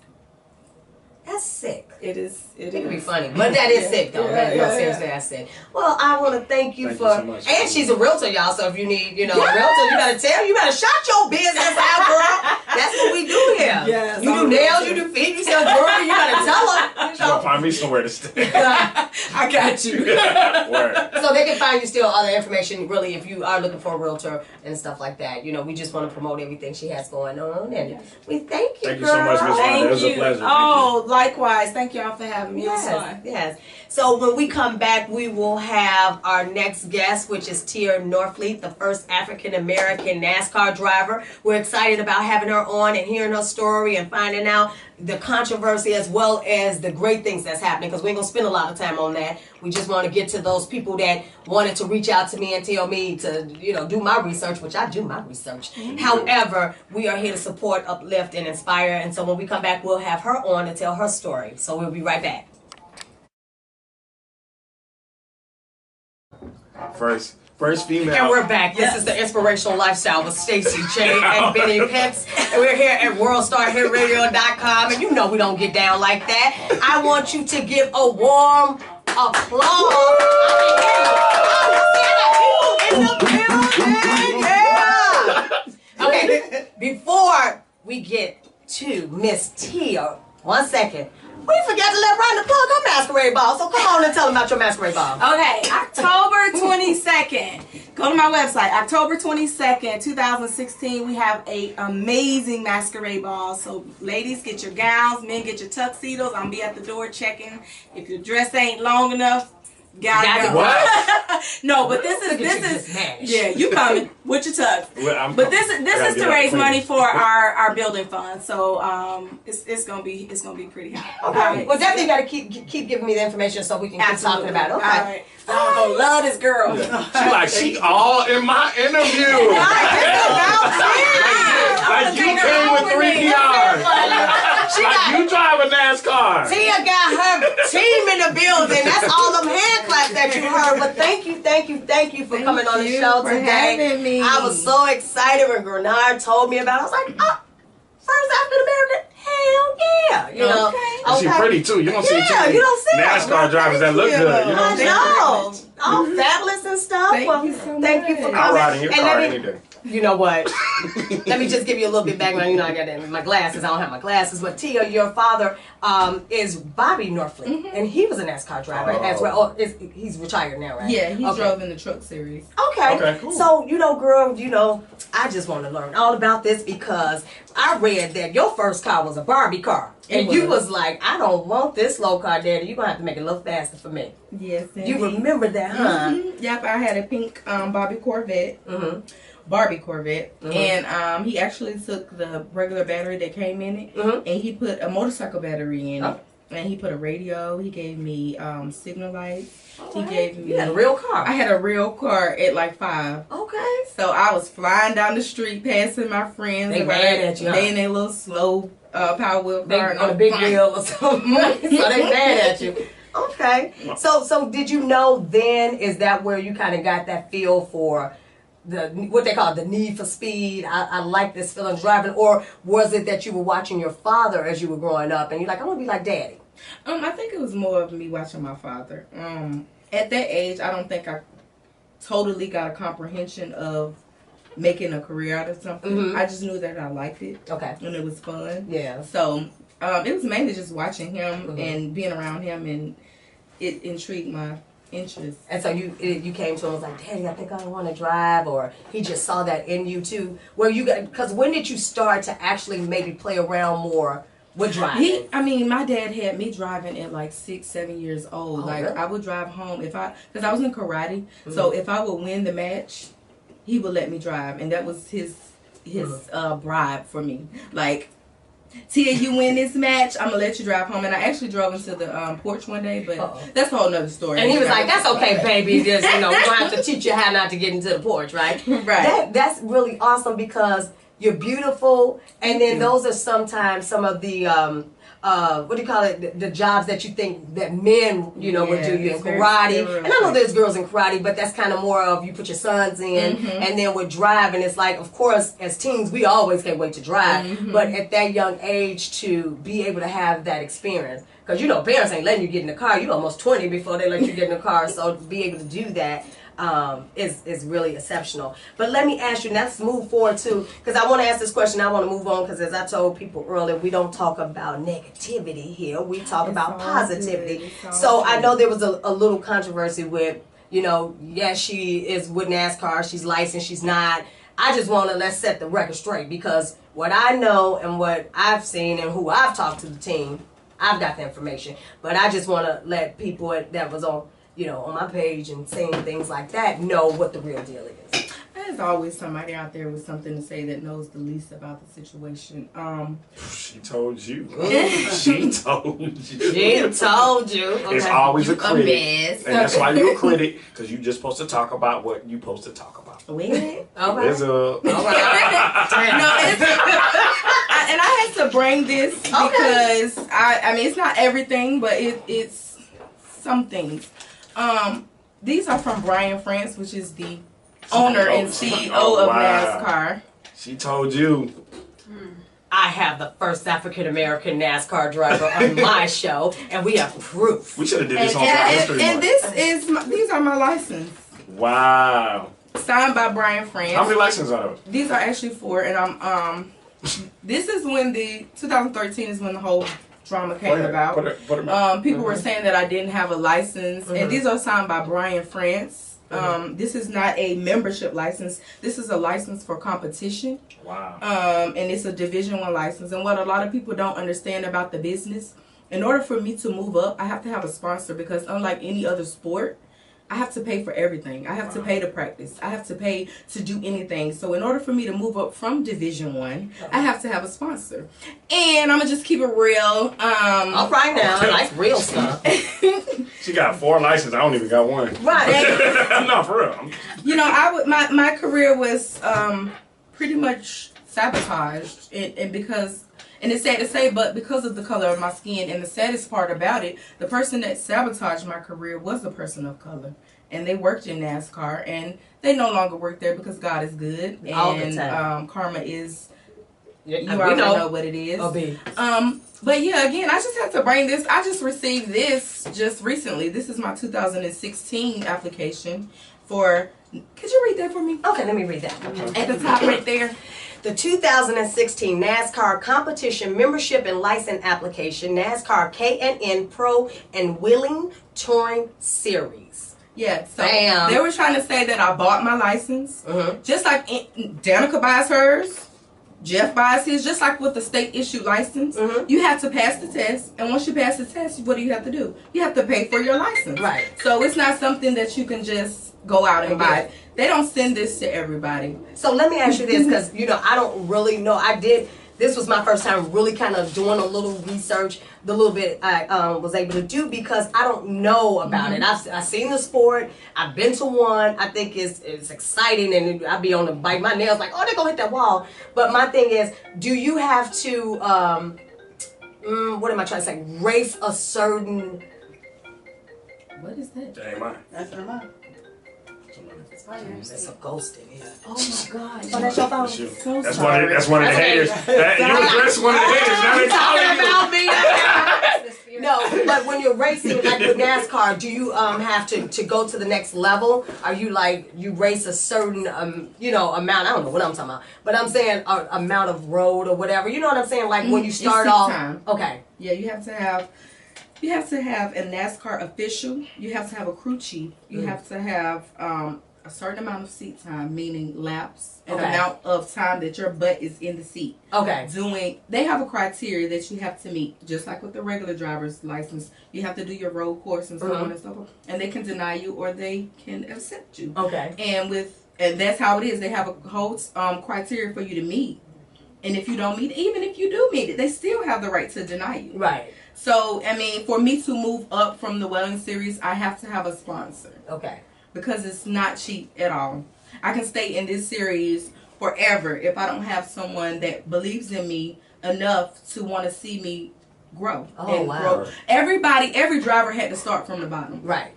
That's sick. It is. It can be funny, but that is sick though. Seriously, that's sick. Well, I want to thank you for. So much, and she's a realtor, y'all. So if you need, a realtor, you better shut your business out, girl. That's what we do here. Yes, you do nails, you do feet, you sell jewelry. You gotta tell them. She's gonna find me somewhere to stay. I got you. So they can find you still other information. Really, if you are looking for a realtor and stuff like that, we just want to promote everything she has going on, and we thank you. Thank you so much, Miss Rhonda. It was a pleasure. Oh, likewise. Thank y'all for having me. Yes. So when we come back, we will have our next guest, which is Tia Norfleet, the first African American NASCAR driver. We're excited about having her her on and hearing her story and finding out the controversy as well as the great things that's happening, because we ain't gonna spend a lot of time on that. We just want to get to those people that wanted to reach out to me and tell me to, you know, do my research, which I do my research. However, we are here to support, uplift, and inspire. And so when we come back, we'll have her on to tell her story. So we'll be right back. First female. And we're back. This is the Inspirational Lifestyle with Stacey J and Benny Pitts. And we're here at WorldStarHitRadio.com. And you know we don't get down like that. I want you to give a warm applause. Yeah. Okay, before we get to Miss Tia, 1 second. We forgot to let Rhonda plug her masquerade ball, so come on and tell them about your masquerade ball. Okay, October 22nd. Go to my website. October 22nd, 2016. We have a amazing masquerade ball. So, ladies, get your gowns. Men, get your tuxedos. I'm be at the door checking. If your dress ain't long enough, gotta go. What? No, but this is yeah, you coming with your tux. Well, but this is to raise money for our building fund. So it's gonna be pretty high. Okay. Right. Well, definitely got to keep giving me the information so we can keep talking about it. Okay. All right. I'm gonna love this girl. Yeah. She all in my interview. Like you came with 3 PRs. Like you drive a NASCAR. Tia got her team in the building. That's all them hand claps that you heard. But thank you for coming on the show today. Having me. I was so excited when Grenard told me about it. I was like, oh, first African American. Hell yeah. You know. Okay. She's pretty too. You don't see you don't see NASCAR drivers that look good. You know what I'm saying? All fabulous and stuff. Thank you so much. Thank you for coming. I'll ride in your car any day. You know what? Let me just give you a little bit background. You know, I got my glasses. I don't have my glasses. But Tia, your father is Bobby Norfleet, and he was a NASCAR driver as well. Oh, he's retired now, right? Yeah, he drove in the truck series. Okay, cool. So, girl, I just want to learn all about this because I read that your first car was a Barbie car. And you was like, I don't want this slow car, Daddy. You're going to have to make it a little faster for me. Yes, indeed. You remember that, huh? Yep, I had a pink Barbie Corvette. And he actually took the regular battery that came in it, and he put a motorcycle battery in it. And he put a radio. He gave me signal lights. He gave me. You had a real car. I had a real car at like 5. Okay. So I was flying down the street, passing my friends. They mad at you. They in their little slow Power Wheel car on a big wheel or something. So they mad at you. Okay. So did you know then? Is that where you kind of got that feel for what they call the need for speed? I like this feeling driving, or was it that you were watching your father as you were growing up and you're like, I want to be like Daddy? I think it was more of me watching my father. At that age, I don't think I totally got a comprehension of making a career out of something. I just knew that I liked it. Okay. And it was fun. Yeah. So it was mainly just watching him and being around him, and it intrigued my interest. And so you came to him and was like, Daddy, I think I want to drive, or he just saw that in you too. Because when did you start to actually maybe play around more with driving? My dad had me driving at like 6, 7 years old. Really? I would drive home because I was in karate. So if I would win the match, he would let me drive, and that was his bribe for me. Like, Tia, you win this match, I'm gonna let you drive home. And I actually drove into the porch one day, but that's a whole nother story. And he was like, "That's okay, baby. Just we're gonna have to teach you how not to get into the porch, right?" Right. That's really awesome because you're beautiful, and then those are sometimes some of the what do you call it? The jobs that you think that men, would do. You in karate, and I know there's girls in karate, but that's kind of more of you put your sons in, and then with driving, it's like, of course, as teens, we always can't wait to drive, but at that young age to be able to have that experience, because parents ain't letting you get in the car. You almost 20 before they let you get in the car, so to be able to do that is really exceptional. But let me ask you, let's move forward too, because I want to ask this question. I want to move on because, as I told people earlier, we don't talk about negativity here. We talk about positivity. So I know there was a little controversy with, yes, she is with NASCAR. She's licensed. She's not. I just want to let's set the record straight, because what I know and what I've seen and who I've talked to the team, I've got the information. But I just want to let people that was on my page and saying things like that know what the real deal is. There's always somebody out there with something to say that knows the least about the situation. She told you. She told you. She told you. Okay. It's always a critic. mess. And that's why you're a critic, because you're just supposed to talk about what you're supposed to talk about. Wait. Okay. There's a... And I had to bring this because I mean it's not everything, but it's some things. These are from Brian France, which is the owner and CEO of NASCAR. She told you. I have the first African American NASCAR driver on my show, and we have proof. We should have did this on Black History And Month. these are my license. Wow. Signed by Brian France. How many licenses are those? These are actually 4, and I'm this is when the 2013 is when the whole drama came about. People were saying that I didn't have a license, and these are signed by Brian France. This is not a membership license. This is a license for competition. Wow. And it's a Division 1 license. And what a lot of people don't understand about the business, in order for me to move up, I have to have a sponsor, because unlike any other sport, I have to pay for everything. I have to pay to practice. I have to pay to do anything. So in order for me to move up from Division 1, I have to have a sponsor. And I'm going to just keep it real. All right now, like real stuff. She got 4 licenses. I don't even got 1. Right. No, for real. You know, my career was pretty much sabotaged. And because... And it's sad to say, but because of the color of my skin, and the saddest part about it, the person that sabotaged my career was a person of color. And they worked in NASCAR, and they no longer work there because God is good. And all the time. Karma is, you already know what it is. But yeah, again, I just have to bring this. I just received this just recently. This is my 2016 application for, could you read that for me? Okay, let me read that. At the top right there. The 2016 NASCAR Competition Membership and License Application, NASCAR K&N Pro and Wheeling Touring Series. Yeah, so they were trying to say that I bought my license. Just like Danica buys hers, Jeff buys his, just like with the state issued license. You have to pass the test, and once you pass the test, what do you have to do? You have to pay for your license. Right. So it's not something that you can just go out and buy. They don't send this to everybody. So let me ask you this, because you know I don't really know. This was my first time really kind of doing a little research, the little bit I was able to do, because I don't know about it. I've seen the sport. I've been to one. I think it's exciting, and I'd be on the bite my nails like, oh, they're gonna hit that wall. But my thing is, do you have to what am I trying to say? Race a certain. What is that? That ain't mine. That's her mom. That's a ghost in here. Oh my God. Oh, that's your phone. So That's sorry. one of the haters. You addressed one of the haters. Now they calling you. No, but when you're racing, like with NASCAR, do you have to go to the next level? Are you like, you race a certain amount? I don't know what I'm talking about, but I'm saying amount of road or whatever. You know what I'm saying? Like when you start off. Time. Okay. Yeah, you have to have a NASCAR official. You have to have a crew chief. You have to have a certain amount of seat time, meaning laps, and amount of time that your butt is in the seat. Okay. They have a criteria that you have to meet, just like with the regular driver's license. You have to do your road course and so on and so forth. And they can deny you or they can accept you. Okay. And that's how it is. They have a whole criteria for you to meet. And if you don't meet it, even if you do meet it, they still have the right to deny you. Right. So, I mean, for me to move up from the Wheeling Series, I have to have a sponsor. Okay. Because it's not cheap at all. I can stay in this series forever if I don't have someone that believes in me enough to want to see me grow. Oh, wow. Grow. Every driver had to start from the bottom. Right.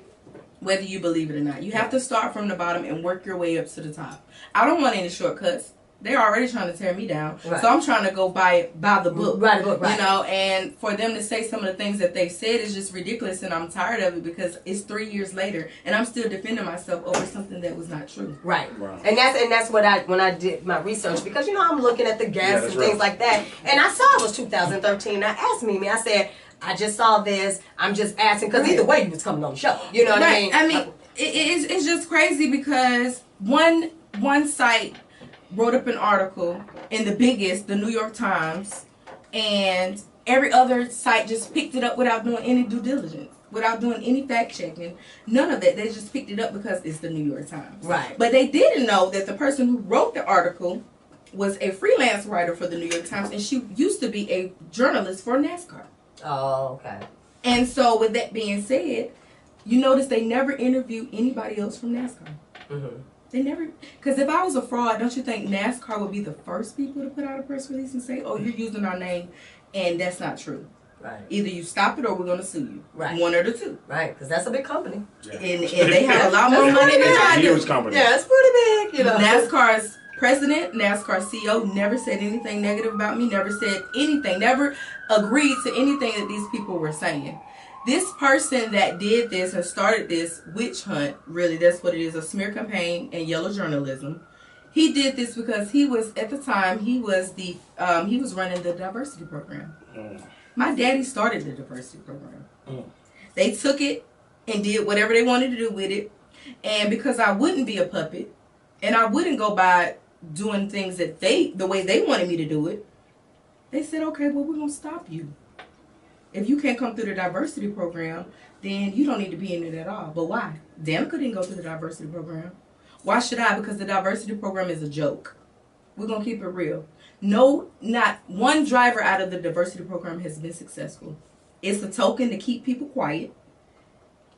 Whether you believe it or not. You have to start from the bottom and work your way up to the top. I don't want any shortcuts. They're already trying to tear me down. Right. So I'm trying to go by the book. Right, right. You know, and for them to say some of the things that they've said is just ridiculous, and I'm tired of it because it's 3 years later and I'm still defending myself over something that was not true. Right. Wow. And that's what when I did my research, because I'm looking at the gas and things like that. And I saw it was 2013. I asked Mimi, I said, I just saw this. I'm just asking because either way you was coming on the show. You know what I mean? I mean, it's just crazy because one site wrote up an article in the biggest, the New York Times, and every other site just picked it up without doing any due diligence. without doing any fact checking. None of that. They just picked it up because it's the New York Times. Right. But they didn't know that the person who wrote the article was a freelance writer for the New York Times, and she used to be a journalist for NASCAR. Oh, okay. And so, with that being said, you notice they never interview anybody else from NASCAR. Mm-hmm. They never, because if I was a fraud, don't you think NASCAR would be the first people to put out a press release and say, "Oh, you're using our name," and that's not true. Right. Either you stop it or we're going to sue you. Right. One or the two. Right, because that's a big company. Yeah. And they have a lot more money than I It's a do. huge company. Yeah, it's pretty big, you know. NASCAR's president, NASCAR CEO, never said anything negative about me, never said anything, never agreed to anything that these people were saying. This person that did this and started this witch hunt, really, that's what it is, a smear campaign and yellow journalism. He did this because he was, at the time, he was running the diversity program. My daddy started the diversity program. They took it and did whatever they wanted to do with it. And because I wouldn't be a puppet, and I wouldn't go by doing things that the way they wanted me to do it, they said, okay, well, we're going to stop you. If you can't come through the diversity program, then you don't need to be in it at all. But why? Danica didn't go through the diversity program. Why should I? Because the diversity program is a joke. We're going to keep it real. No, not one driver out of the diversity program has been successful. It's a token to keep people quiet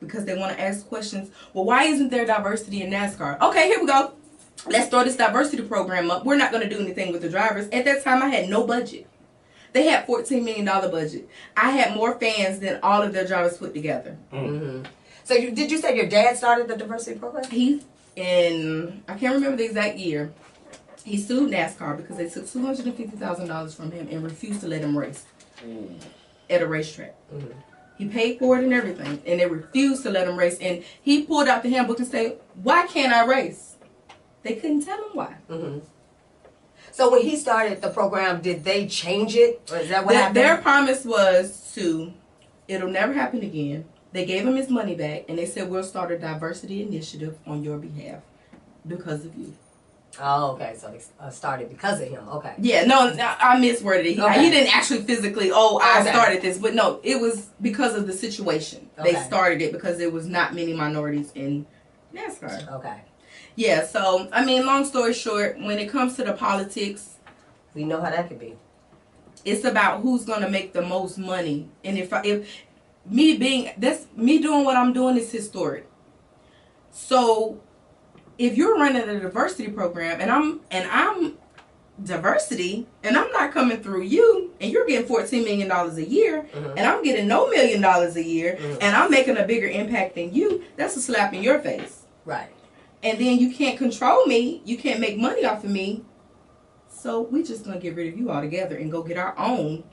because they want to ask questions. Well, why isn't there diversity in NASCAR? Okay, here we go. Let's throw this diversity program up. We're not going to do anything with the drivers. At that time, I had no budget. They had $14 million budget. I had more fans than all of their drivers put together. Mm-hmm. So did you say your dad started the diversity program? I can't remember the exact year, he sued NASCAR because they took $250,000 from him and refused to let him race at a racetrack. Mm-hmm. He paid for it and everything, and they refused to let him race. And he pulled out the handbook and said, why can't I race? They couldn't tell him why. Mm-hmm. So when he started the program, did they change it? Or is that what happened? Their promise was it'll never happen again. They gave him his money back, and they said, we'll start a diversity initiative on your behalf because of you. Oh, okay. So they started because of him. Okay. Yeah, no, I misworded it. Okay. He didn't actually physically, I started this. But no, it was because of the situation. Okay. They started it because there was not many minorities in NASCAR. Okay. Yeah, so, I mean, long story short, when it comes to the politics, we know how that could be. It's about who's going to make the most money. And if me doing what I'm doing is historic. So if you're running a diversity program and I'm diversity and I'm not coming through you and you're getting $14 million a year and I'm getting no $1 million a year and I'm making a bigger impact than you, that's a slap in your face. Right. And then you can't control me, you can't make money off of me. So we just gonna get rid of you altogether and go get our own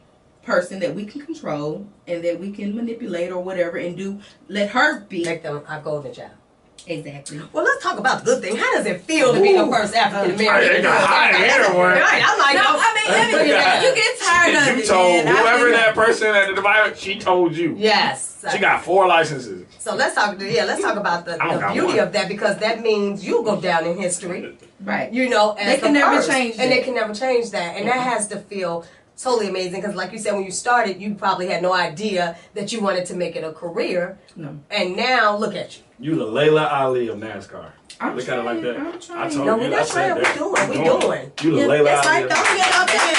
person that we can control and that we can manipulate or whatever and let her be. Make them our golden child. Exactly. Well, let's talk about the good thing. How does it feel to be the first African American? Right. I'm like, you get tired of it. You told man. whoever that person at the divider, she told you. Yes. She got 4 licenses. So let's talk about the beauty of that, because that means you'll go down in history. Right. You know, as they can never change that. And they can never change that. And that has to feel totally amazing, because like you said, when you started, you probably had no idea that you wanted to make it a career. No. And now, look at you. You the Layla Ali of NASCAR. I'm Look at it like that. I'm trying. I told you. That's right. We're doing. You the Layla That's Ali. right. Don't get up in it.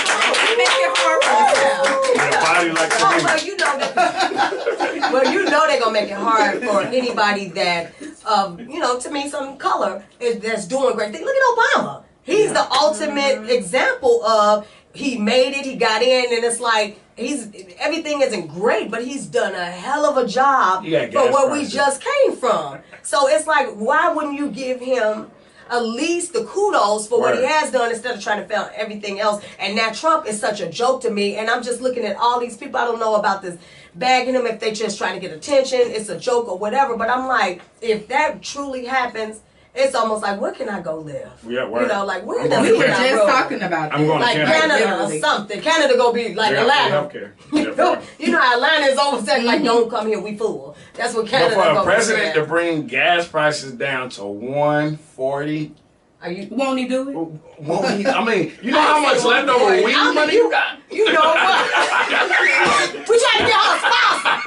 Make it hard for Your body like well, you know that. Well, you know they're gonna make it hard for anybody that, to me, some color that's doing great things. Look at Obama. He's the ultimate example of he made it. He got in, and it's like everything isn't great, but he's done a hell of a job for where we just came from. So it's like, why wouldn't you give him at least the kudos for what he has done instead of trying to fail everything else? And now Trump is such a joke to me, and I'm just looking at all these people. I don't know about this bagging him, if they just trying to get attention, it's a joke or whatever, but I'm like, if that truly happens, it's almost like, where can I go live? Yeah, where we were just talking about that. I'm going like to Canada or something. Canada gonna be like Atlanta. You know how Atlanta is almost like, don't come here, we fool. That's what Canada gonna be. But for a be president to bring gas prices down to $1.40, won't he do it? Won't he? I mean, you know how much leftover weed money you got? You know what? We trying to get our spouse.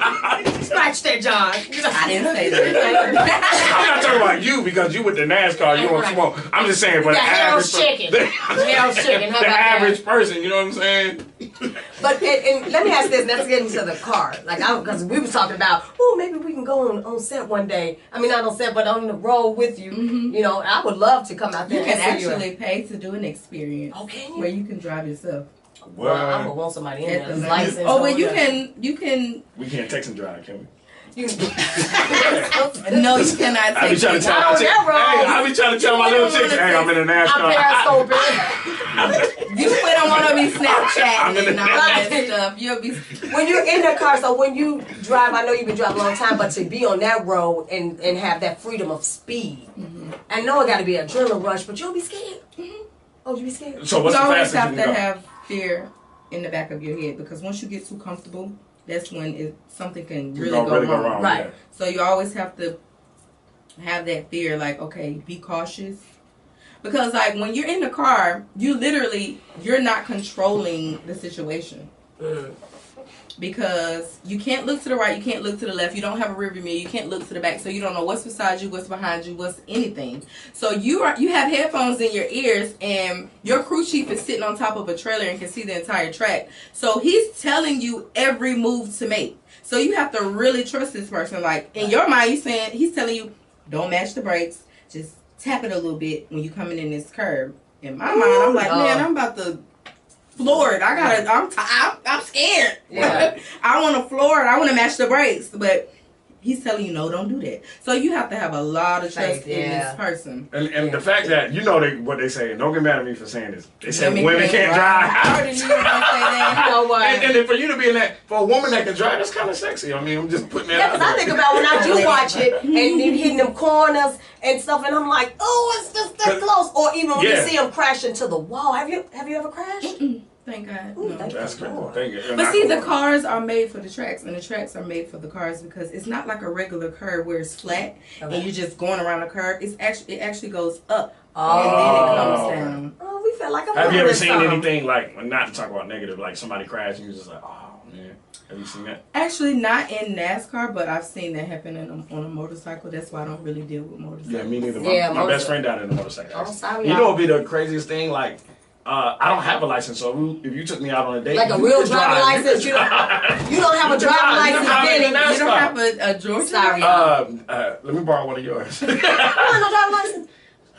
Scratch that, John. I didn't say that. I'm not talking about you because you with the NASCAR, you want smoke. I'm just saying, but the Harold's chicken. Harold's chicken. How the about average that? person, you know what I'm saying? But and let me ask this. Let's get into the car. Like, because we was talking about, oh, maybe we can go on set one day. I mean, not on set, but on the road with you. You know, I would love to come out there. You can and see actually pay to do an experience. Oh, can you? Where you can drive yourself. Well, I'm gonna want somebody in At there. the License. Oh, well, you can. We can't text and drive, can we? You, No, you cannot I be take trying to it. tell Not on that road. I be trying to tell my little chicks, hey, I'm in a I'm NASCAR. periscoping. You don't want to be I'm in Snapchatting and all that Right. stuff. You'll be. When you're in the car, so when you drive, I know you've been driving a long time, but to be on that road and have that freedom of speed, I know it got to be an adrenaline rush, but you'll be scared. Oh, you be scared? So what's You the always fastest have you to can go? have fear in the back of your head because once you get too comfortable, that's when something can really go wrong. Right. Yeah. So you always have to have that fear, like, okay, be cautious. Because like when you're in the car, you're not controlling the situation. Because you can't look to the right, you can't look to the left, you don't have a rear view mirror, you can't look to the back, so you don't know what's beside you, what's behind you, what's anything. So you have headphones in your ears, and your crew chief is sitting on top of a trailer and can see the entire track. So he's telling you every move to make. So you have to really trust this person. Like in your mind, he's telling you, don't match the brakes, just tap it a little bit when you're coming in this curve. In my mind, I'm like, man, I'm about to floor it. I'm scared. Yeah. I want to floor it. I want to match the brakes, but he's telling you, no, don't do that. So you have to have a lot of trust in this person. And the fact that, you know what they say, don't get mad at me for saying this. They say Women women can't drive. I already knew you were going to say that. You know what? And then for you to be in that, for a woman that can drive, that's kind of sexy. I mean, I'm just putting that Yeah, out because I there. think about when I do watch it and then hitting them corners and stuff, and I'm like, oh, it's just that close. Or even when you see them crash into the wall. Have you ever crashed? Thank God. Ooh, No. thank That's God. cool. Thank you. But see, the cars are made for the tracks, and the tracks are made for the cars because it's not like a regular curve where it's flat and you're just going around a curve. It actually goes up and then it comes down. Oh, we felt like Have you ever seen anything like, not to talk about negative, like somebody crashed and you're just like, oh man, have you seen that? Actually, not in NASCAR, but I've seen that happen on a motorcycle. That's why I don't really deal with motorcycles. Yeah, me neither. Yeah, My best friend died in a motorcycle Oh, accident. sorry, You know y'all. what would be the craziest thing? Like, I don't have a license, so if you took me out on a date, Like a you real could driving drive. license? You don't have a driving license, Benny. You don't have a Georgia? Sorry. Let me borrow one of yours. You don't have no driving license?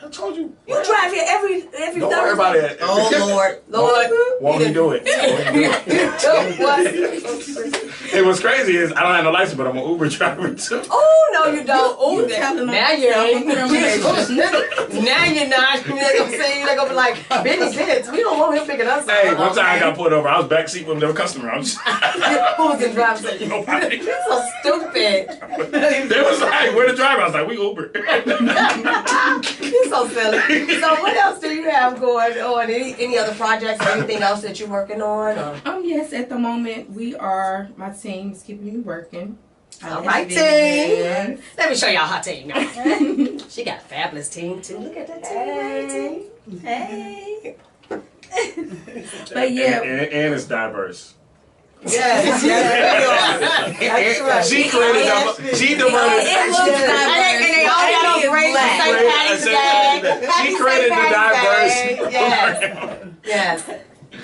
I told you. You drive here every Don't Thursday. worry about it. Oh, Lord. Won't he do it? What? Hey, what's crazy is I don't have no license, but I'm an Uber driver too. Oh, no, you don't. Oh, You telling them now you ain't. self-incrimination. Now you're not. You're not going to say, you're not going to be like, Benny did. We don't want him picking us up. Hey, one time I Okay. got pulled over. I was backseat with a customer. I was Who was the driver? nobody. You're so stupid. They was like, "Where the driver?" I was like, "We Uber." You're so silly. So what else do you have going on? Any other projects or anything else that you're working on? Or? Yes, at the moment, my team is keeping me working. All right, team. Let me show y'all her team now. She got a fabulous team, too. Look at that team. Hey. But yeah. and it's diverse. Yes, yes. That's right. She diverted. It looks And they all got on braids and St. Patty's Day. She created the diverse. Yes. Yes.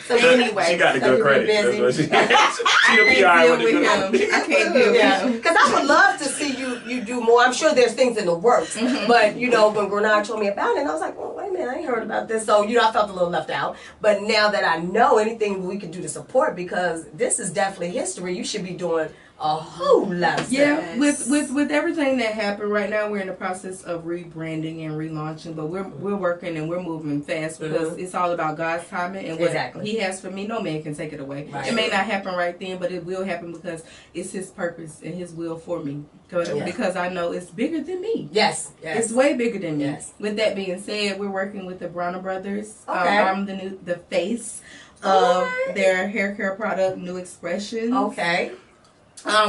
So anyway, She got the so good you credit. busy. That's what she the PR deal with with the him. good. I can't deal with Yeah, him. because I would love to see you do more. I'm sure there's things in the works, but you know when Grenard told me about it, I was like, well, wait a minute, I ain't heard about this. So I felt a little left out. But now that I know anything we can do to support, because this is definitely history, you should be doing a whole lot of stuff. Yeah, with everything that happened right now, we're in the process of rebranding and relaunching, but we're working and we're moving fast because it's all about God's timing and what Exactly. He has for me. No man can take it away. Right. It may not happen right then, but it will happen because it's His purpose and His will for me. Yeah. Because I know it's bigger than me. Yes, yes. It's way bigger than me. Yes. With that being said, we're working with the Browner Brothers. Okay. I'm the face of their hair care product, New Expressions. Okay.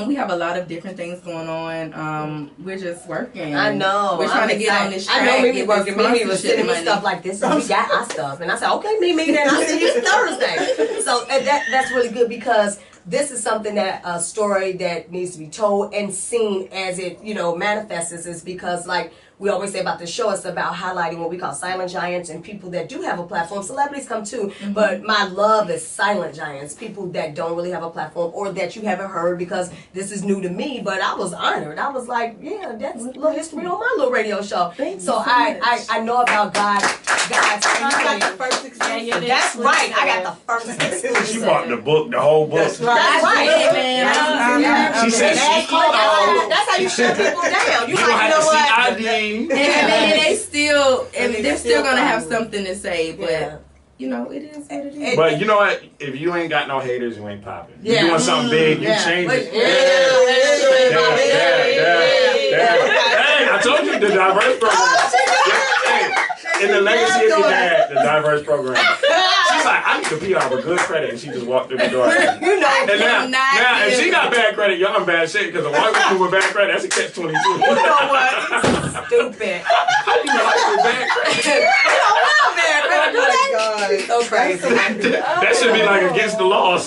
We have a lot of different things going on. We're just working. I know. We're trying I'm to get on this track. I know Mimi get working. this Mimi was sponsorship sending me money. stuff like this, and we got our stuff. And I said, okay, Mimi, then I'll see you Thursday. So that's really good because this is something that a story that needs to be told and seen as it, manifests, is because like we always say about the show, it's about highlighting what we call silent giants and people that do have a platform. Celebrities come too, but my love is silent giants, people that don't really have a platform or that you haven't heard, because this is new to me, but I was honored. I was like, yeah, that's a little history on my little radio show. So I know about God's timing. The first exclusive. That's right. I got the first exclusive. She bought the book, the whole book. That's right. She said she that's how you shut people down. You like, what? And they're still gonna have something to say, but it is what it is. But you know what? If you ain't got no haters, you ain't popping. Yeah. You doing something big, you change it. Hey, I told you the diverse program. In the legacy of your dad, the diverse program. She's like, I need to PR with good credit, and she just walked through the door. And now, if she got bad credit, y'all in bad shape, because a white woman with bad credit, that's a catch-22. You know what? Stupid. How do you like with bad credit? You don't want bad credit. Oh my God. So crazy. That should be like against the law.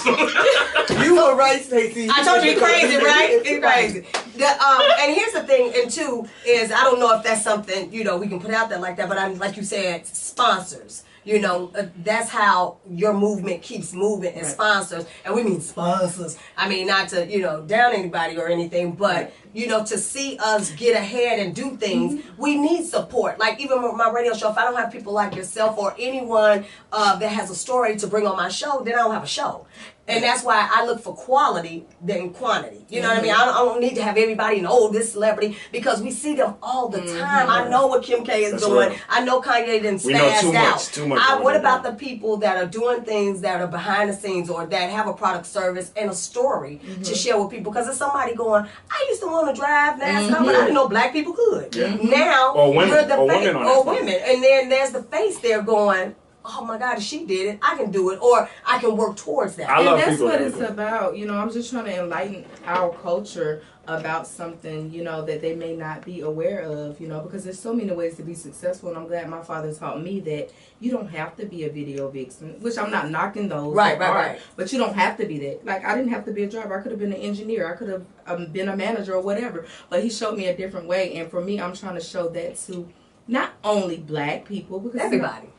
You were right, Stacey. I told you he's crazy, right? He's crazy. And here's the thing, and two, is I don't know if that's something, we can put out there like that, but like you said, sponsors. That's how your movement keeps moving, and sponsors. And we mean sponsors. I mean, not to, down anybody or anything, but, to see us get ahead and do things, we need support. Like, even with my radio show, if I don't have people like yourself or anyone that has a story to bring on my show, then I don't have a show. And that's why I look for quality than quantity. You know what I mean? I don't need to have everybody know this celebrity, because we see them all the time. I know what Kim K is doing. Right. I know Kanye didn't spazzed out. Too much what about the people that are doing things that are behind the scenes or that have a product, service, and a story to share with people? Because there's somebody going, I used to want to drive NASCAR, but I didn't know black people could. Now, or women, you're the face, or women. And then there's the face there going, oh my God, if she did it, I can do it, or I can work towards that. And that's what it's about. I'm just trying to enlighten our culture about something, that they may not be aware of, because there's so many ways to be successful, and I'm glad my father taught me that you don't have to be a video vixen, which I'm not knocking those. Right. But you don't have to be that. Like, I didn't have to be a driver. I could have been an engineer. I could have been a manager or whatever, but he showed me a different way, and for me, I'm trying to show that to not only black people, because everybody.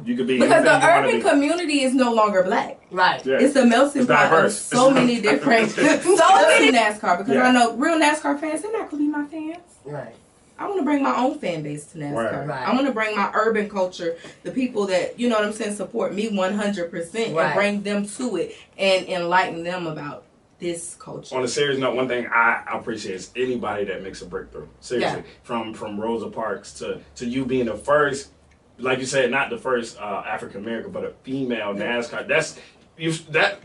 You could be, because the urban community is no longer black. Right. Yeah. It's a melting pot of so many different, so many NASCAR. Because I know real NASCAR fans, they're not going to be my fans. Right. I want to bring my own fan base to NASCAR. Right. I want to bring my urban culture, the people that, support me 100%, and bring them to it and enlighten them about this culture. On a serious note, one thing I appreciate is anybody that makes a breakthrough. Seriously. From Rosa Parks to you being the first, like you said, not the first African American, but a female NASCAR.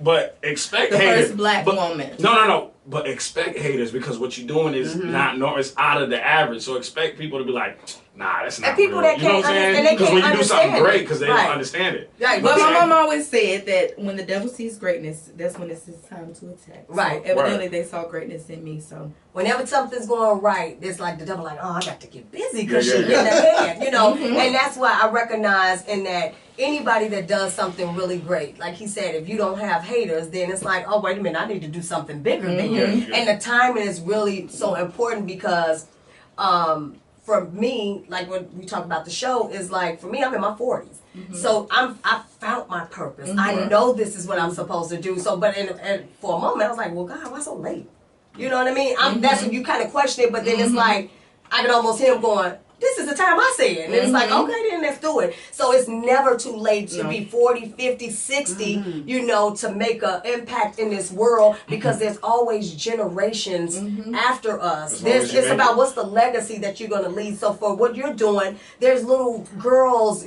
But expect the haters. First black woman. No. But expect haters, because what you're doing is not normal. It's out of the average. So expect people to be like, nah, that's not. And people real. that can't understand, because when you do something great, because they don't understand it. Right. But my mom always said that when the devil sees greatness, that's when it's his time to attack. Right. So evidently, they saw greatness in me. So whenever something's going right, it's like the devil, like, oh, I got to get busy because she's getting ahead, And that's why I recognize in that anybody that does something really great, like he said, if you don't have haters, then it's like, oh, wait a minute, I need to do something bigger than you. And the timing is really so important, because for me, like when we talk about the show, is like, for me, I'm in my 40s. So I found my purpose. I know this is what I'm supposed to do. So, but for a moment, I was like, well, God, why so late? You know what I mean? That's when you kind of question it, but then it's like, I can almost hear him going, this is the time I say it. And it's like, okay, then let's do it. So it's never too late to be 40, 50, 60, to make an impact in this world, because there's always generations after us. It's about what's the legacy that you're going to leave. So for what you're doing, there's little girls,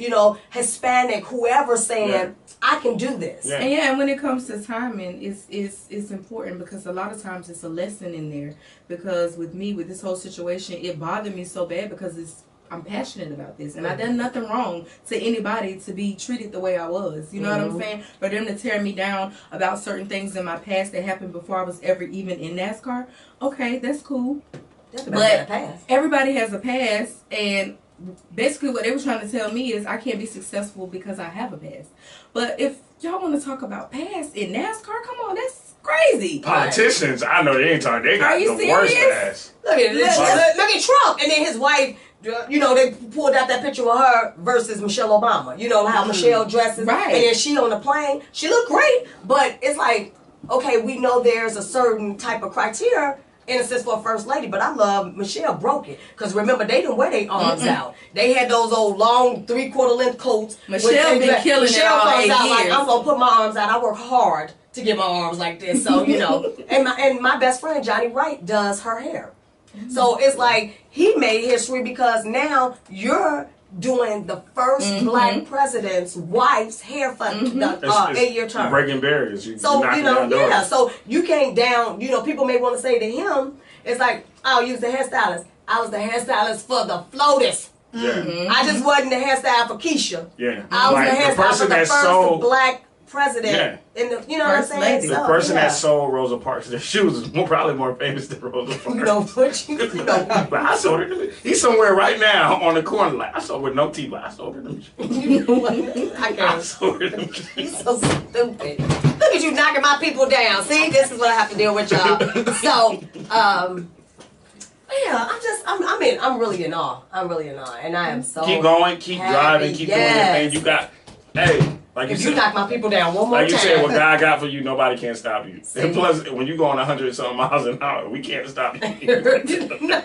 Hispanic, whoever saying, I can do this. Yeah. And when it comes to timing, it's important, because a lot of times it's a lesson in there. Because with me, with this whole situation, it bothered me so bad, because I'm passionate about this, and I done nothing wrong to anybody to be treated the way I was. You know what I'm saying? For them to tear me down about certain things in my past that happened before I was ever even in NASCAR, okay, that's cool. But everybody has a past, and basically what they were trying to tell me is I can't be successful because I have a past. But if y'all want to talk about past in NASCAR, come on, that's crazy. Politicians, I know they ain't talking. They got Are you the worst serious? ass. Look at Trump, and then his wife. You know, they pulled out that picture of her versus Michelle Obama. You know how Michelle dresses, Right? And then she on the plane, she looked great, but it's like, okay, we know there's a certain type of criteria in a sense for a first lady, but I love Michelle broke it because remember they didn't wear their arms out. They had those old long 3/4 length coats. Michelle been killing it all 8 out like years. I'm gonna put my arms out. I work hard to get my arms like this, so you know. and my best friend Johnny Wright does her hair. So it's like he made history because now you're doing the first black president's wife's hair for the 8-year term. Breaking barriers. So you know, so you can't down. You know, people may want to say to him, it's like, "I'll use the hairstylist. I was the hairstylist for the FLOTUS. Yeah. I just wasn't the hairstyle for Keisha. Yeah. I was Like, the hairstyle for the first black president." Yeah. In the, you know First what I'm saying? lady. The person that sold Rosa Parks, she was probably more famous than Rosa Parks. You know what you know. But I sold her to He's somewhere right now on the corner. Like I sold with no teeth, but I sold her to You know what? I I can't. sold her to He's so stupid. Look at you knocking my people down. See, this is what I have to deal with, y'all. So, yeah, I'm really in awe. I'm really in awe, and I am so keep going, keep happy. driving, keep doing your thing. You got, like If you you said, knock my people down one more like you time, said, what God got for you, nobody can stop you. See? And plus, when you go on 100-something miles an hour, we can't stop you. No.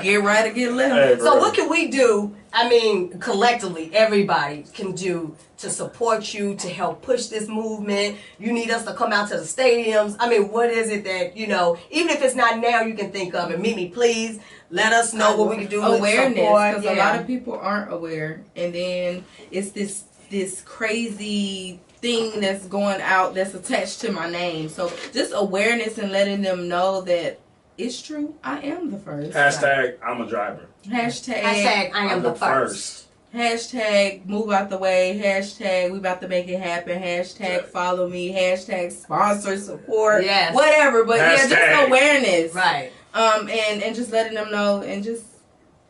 Get right or get left. Hey, So bro. what can we do? I mean, collectively, everybody can do to support you, to help push this movement. You need us to come out to the stadiums. I mean, what is it that, you know, even if it's not now, you can think of it. Meet me, please. Let us know what we can do. Awareness, because yeah. a lot of people aren't aware, and then it's this crazy thing that's going out that's attached to my name. So just awareness and letting them know that it's true. I am the first. Hashtag I'm a driver. Hashtag I am the first. Hashtag move out the way. Hashtag we about to make it happen. Hashtag follow me. Hashtag sponsor support. Yes. Whatever. But yeah, Hashtag. just awareness. Right. And just letting them know and just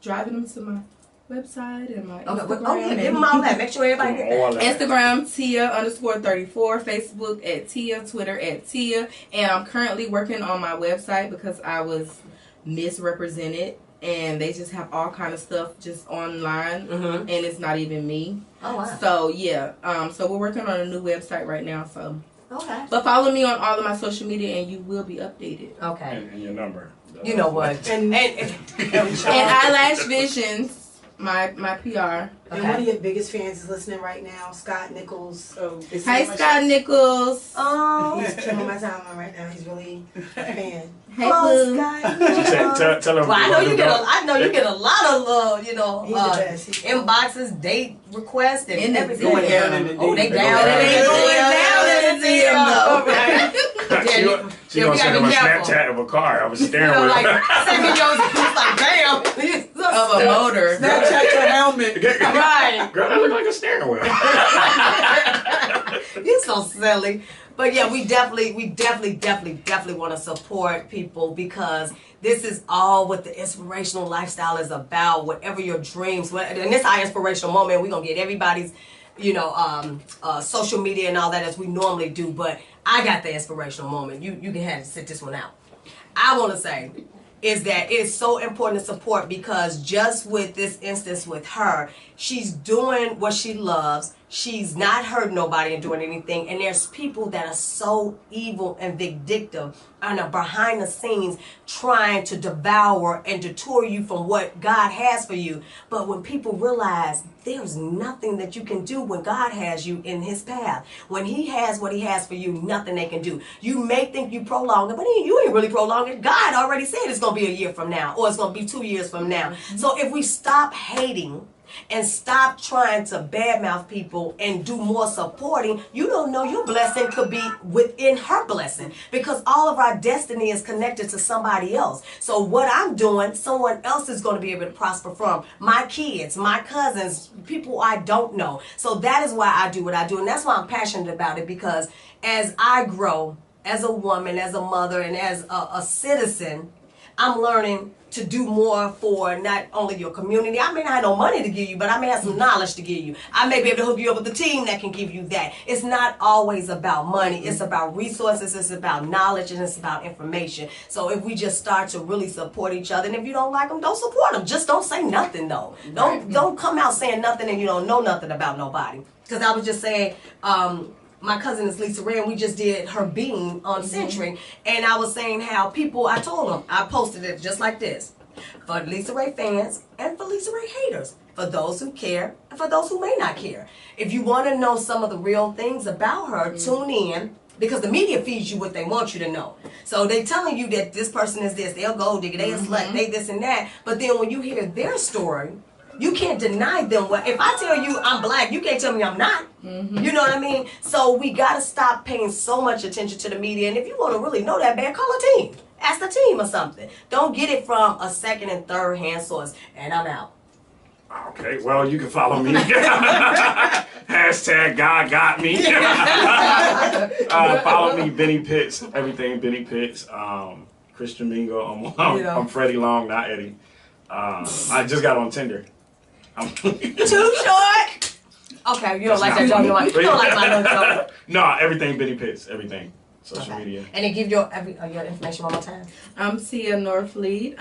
driving them to my website and my Instagram. Oh, yeah, give them all that. Make sure everybody get that. All that. Instagram Tia_34, Facebook at Tia, Twitter at Tia, and I'm currently working on my website because I was misrepresented and they just have all kind of stuff just online and it's not even me. Oh wow. So yeah, so we're working on a new website right now. So Okay. but follow me on all of my social media and you will be updated. Okay. And your number. You know what? And Eyelash Visions, my PR. And one of your biggest fans is listening right now, Scott Nichols. Hey Scott Nichols. He's killing my timeline right now. He's really a fan. Hey Boo. Tell them. Well, I know you get a lot of He's the best. He's inboxes, date requests, and In the everything. Going down in the Oh, they DM. down. It ain't going down in the DM though. Right. She Yeah, gonna we send gotta him a be careful. Snapchat of a car. I was You staring know, with like him. send me yours. It's like damn. Of a motor. Snapchat your helmet. Right. Girl, that look like a steering wheel. You're so silly. But yeah, we definitely want to support people because this is all what the inspirational lifestyle is about. Whatever your dreams, and this our inspirational moment. We're gonna get everybody's, social media and all that as we normally do. But I got the inspirational moment. You can have to sit this one out. I want to say is that it's so important to support because just with this instance with her, she's doing what she loves. She's not hurting nobody and doing anything. And there's people that are so evil and vindictive and are behind the scenes trying to devour and detour you from what God has for you. But when people realize there's nothing that you can do when God has you in his path, when he has what he has for you, nothing they can do. You may think you prolong it, but you ain't really prolonging it. God already said it's going to be a year from now or it's going to be 2 years from now. So if we stop hating and stop trying to badmouth people and do more supporting, you don't know your blessing could be within her blessing because all of our destiny is connected to somebody else. So what I'm doing, someone else is going to be able to prosper from. My kids, my cousins, people I don't know. So that is why I do what I do. And that's why I'm passionate about it because as I grow as a woman, as a mother, and as a citizen, I'm learning to do more for not only your community. I may not have no money to give you, but I may have some knowledge to give you. I may be able to hook you up with a team that can give you that. It's not always about money. It's about resources. It's about knowledge, and it's about information. So if we just start to really support each other, and if you don't like them, don't support them. Just don't say nothing, though. Don't come out saying nothing and you don't know nothing about nobody. Because I was just saying, my cousin is Lisa Ray, and we just did her being on Century. And I was saying how people, I told them, I posted it just like this. For Lisa Ray fans and for Lisa Ray haters. For those who care and for those who may not care. If you want to know some of the real things about her, tune in. Because the media feeds you what they want you to know. So they telling you that this person is this, they'll go digger, they a slut, they this and that. But then when you hear their story, you can't deny them. Well, if I tell you I'm black, you can't tell me I'm not. You know what I mean? So we got to stop paying so much attention to the media. And if you want to really know that bad, call a team. Ask the team or something. Don't get it from a second and third hand source. And I'm out. Okay, well, you can follow me. Hashtag God got me. Follow me, Benny Pitts. Everything Benny Pitts. Christian Mingo. I'm Freddie Long, not Eddie. I just got on Tinder. Too short. Okay, you don't like that joke. You don't like my little joke. No, everything Benny Pitts. Everything. Social media. And then give your information one more time. I'm Tia Norfleet.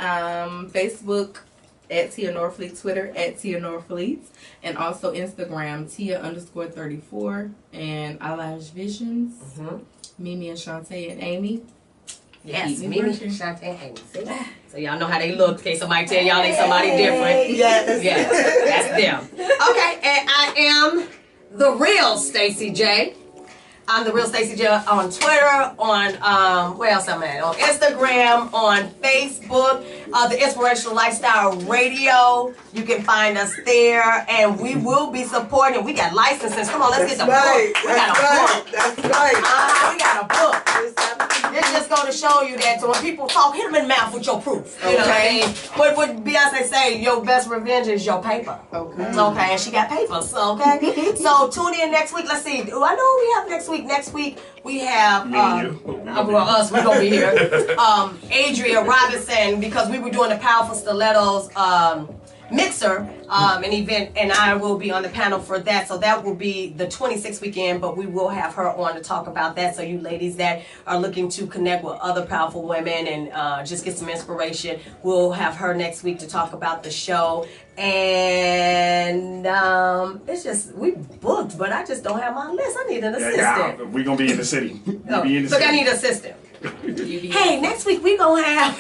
Facebook at Tia Norfleet. Twitter at Tia Norfleet. And also Instagram, Tia_34. And Eyelash Visions. Mimi and Shantae and Amy. Yes, Mimi, Shantae, and Amy. See? So y'all know how they look. In case somebody tell y'all they somebody different. Yes. That's them. Okay, and I am the real Stacey J. I'm the real Stacey J on Twitter, on where else I'm at? On Instagram, on Facebook, the Inspirational Lifestyle Radio. You can find us there, and we will be supporting. We got licenses. Come on, let's get the book. We got a book. That's right. We got a book. It's just going to show you that when people talk, hit them in the mouth with your proof. You know what I mean? What Beyonce say, your best revenge is your paper. Okay. And she got papers. Okay. So tune in next week. Let's see. I know we have next week. Next week we have us. We're gonna be here. Adria Robinson, because we were doing the Powerful Stilettos mixer an event, and I will be on the panel for that. So that will be the 26th weekend, but we will have her on to talk about that. So you ladies that are looking to connect with other powerful women and just get some inspiration, we'll have her next week to talk about the show. And it's just, we booked, but I just don't have my list. I need an assistant. We're gonna be in the city. I need an assistant. Hey, next week we gonna have,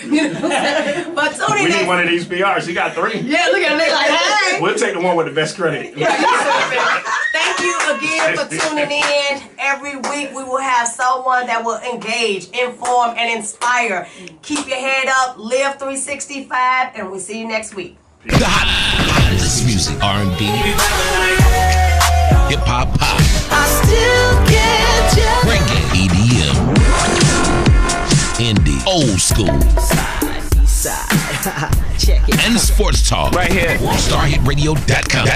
but tune in. We need one of these PRs. She got 3. Yeah, look at them. They like, hey. We'll take the one with the best credit. Thank you again for tuning in. Every week we will have someone that will engage, inform, and inspire. Keep your head up, live 365, and we'll see you next week. The hottest music, R&B, hip hop, pop. I still get you. Reggae, EDM, indie, old school, Side. Check it. and sports talk. Right here. WorldStarHitRadio.com.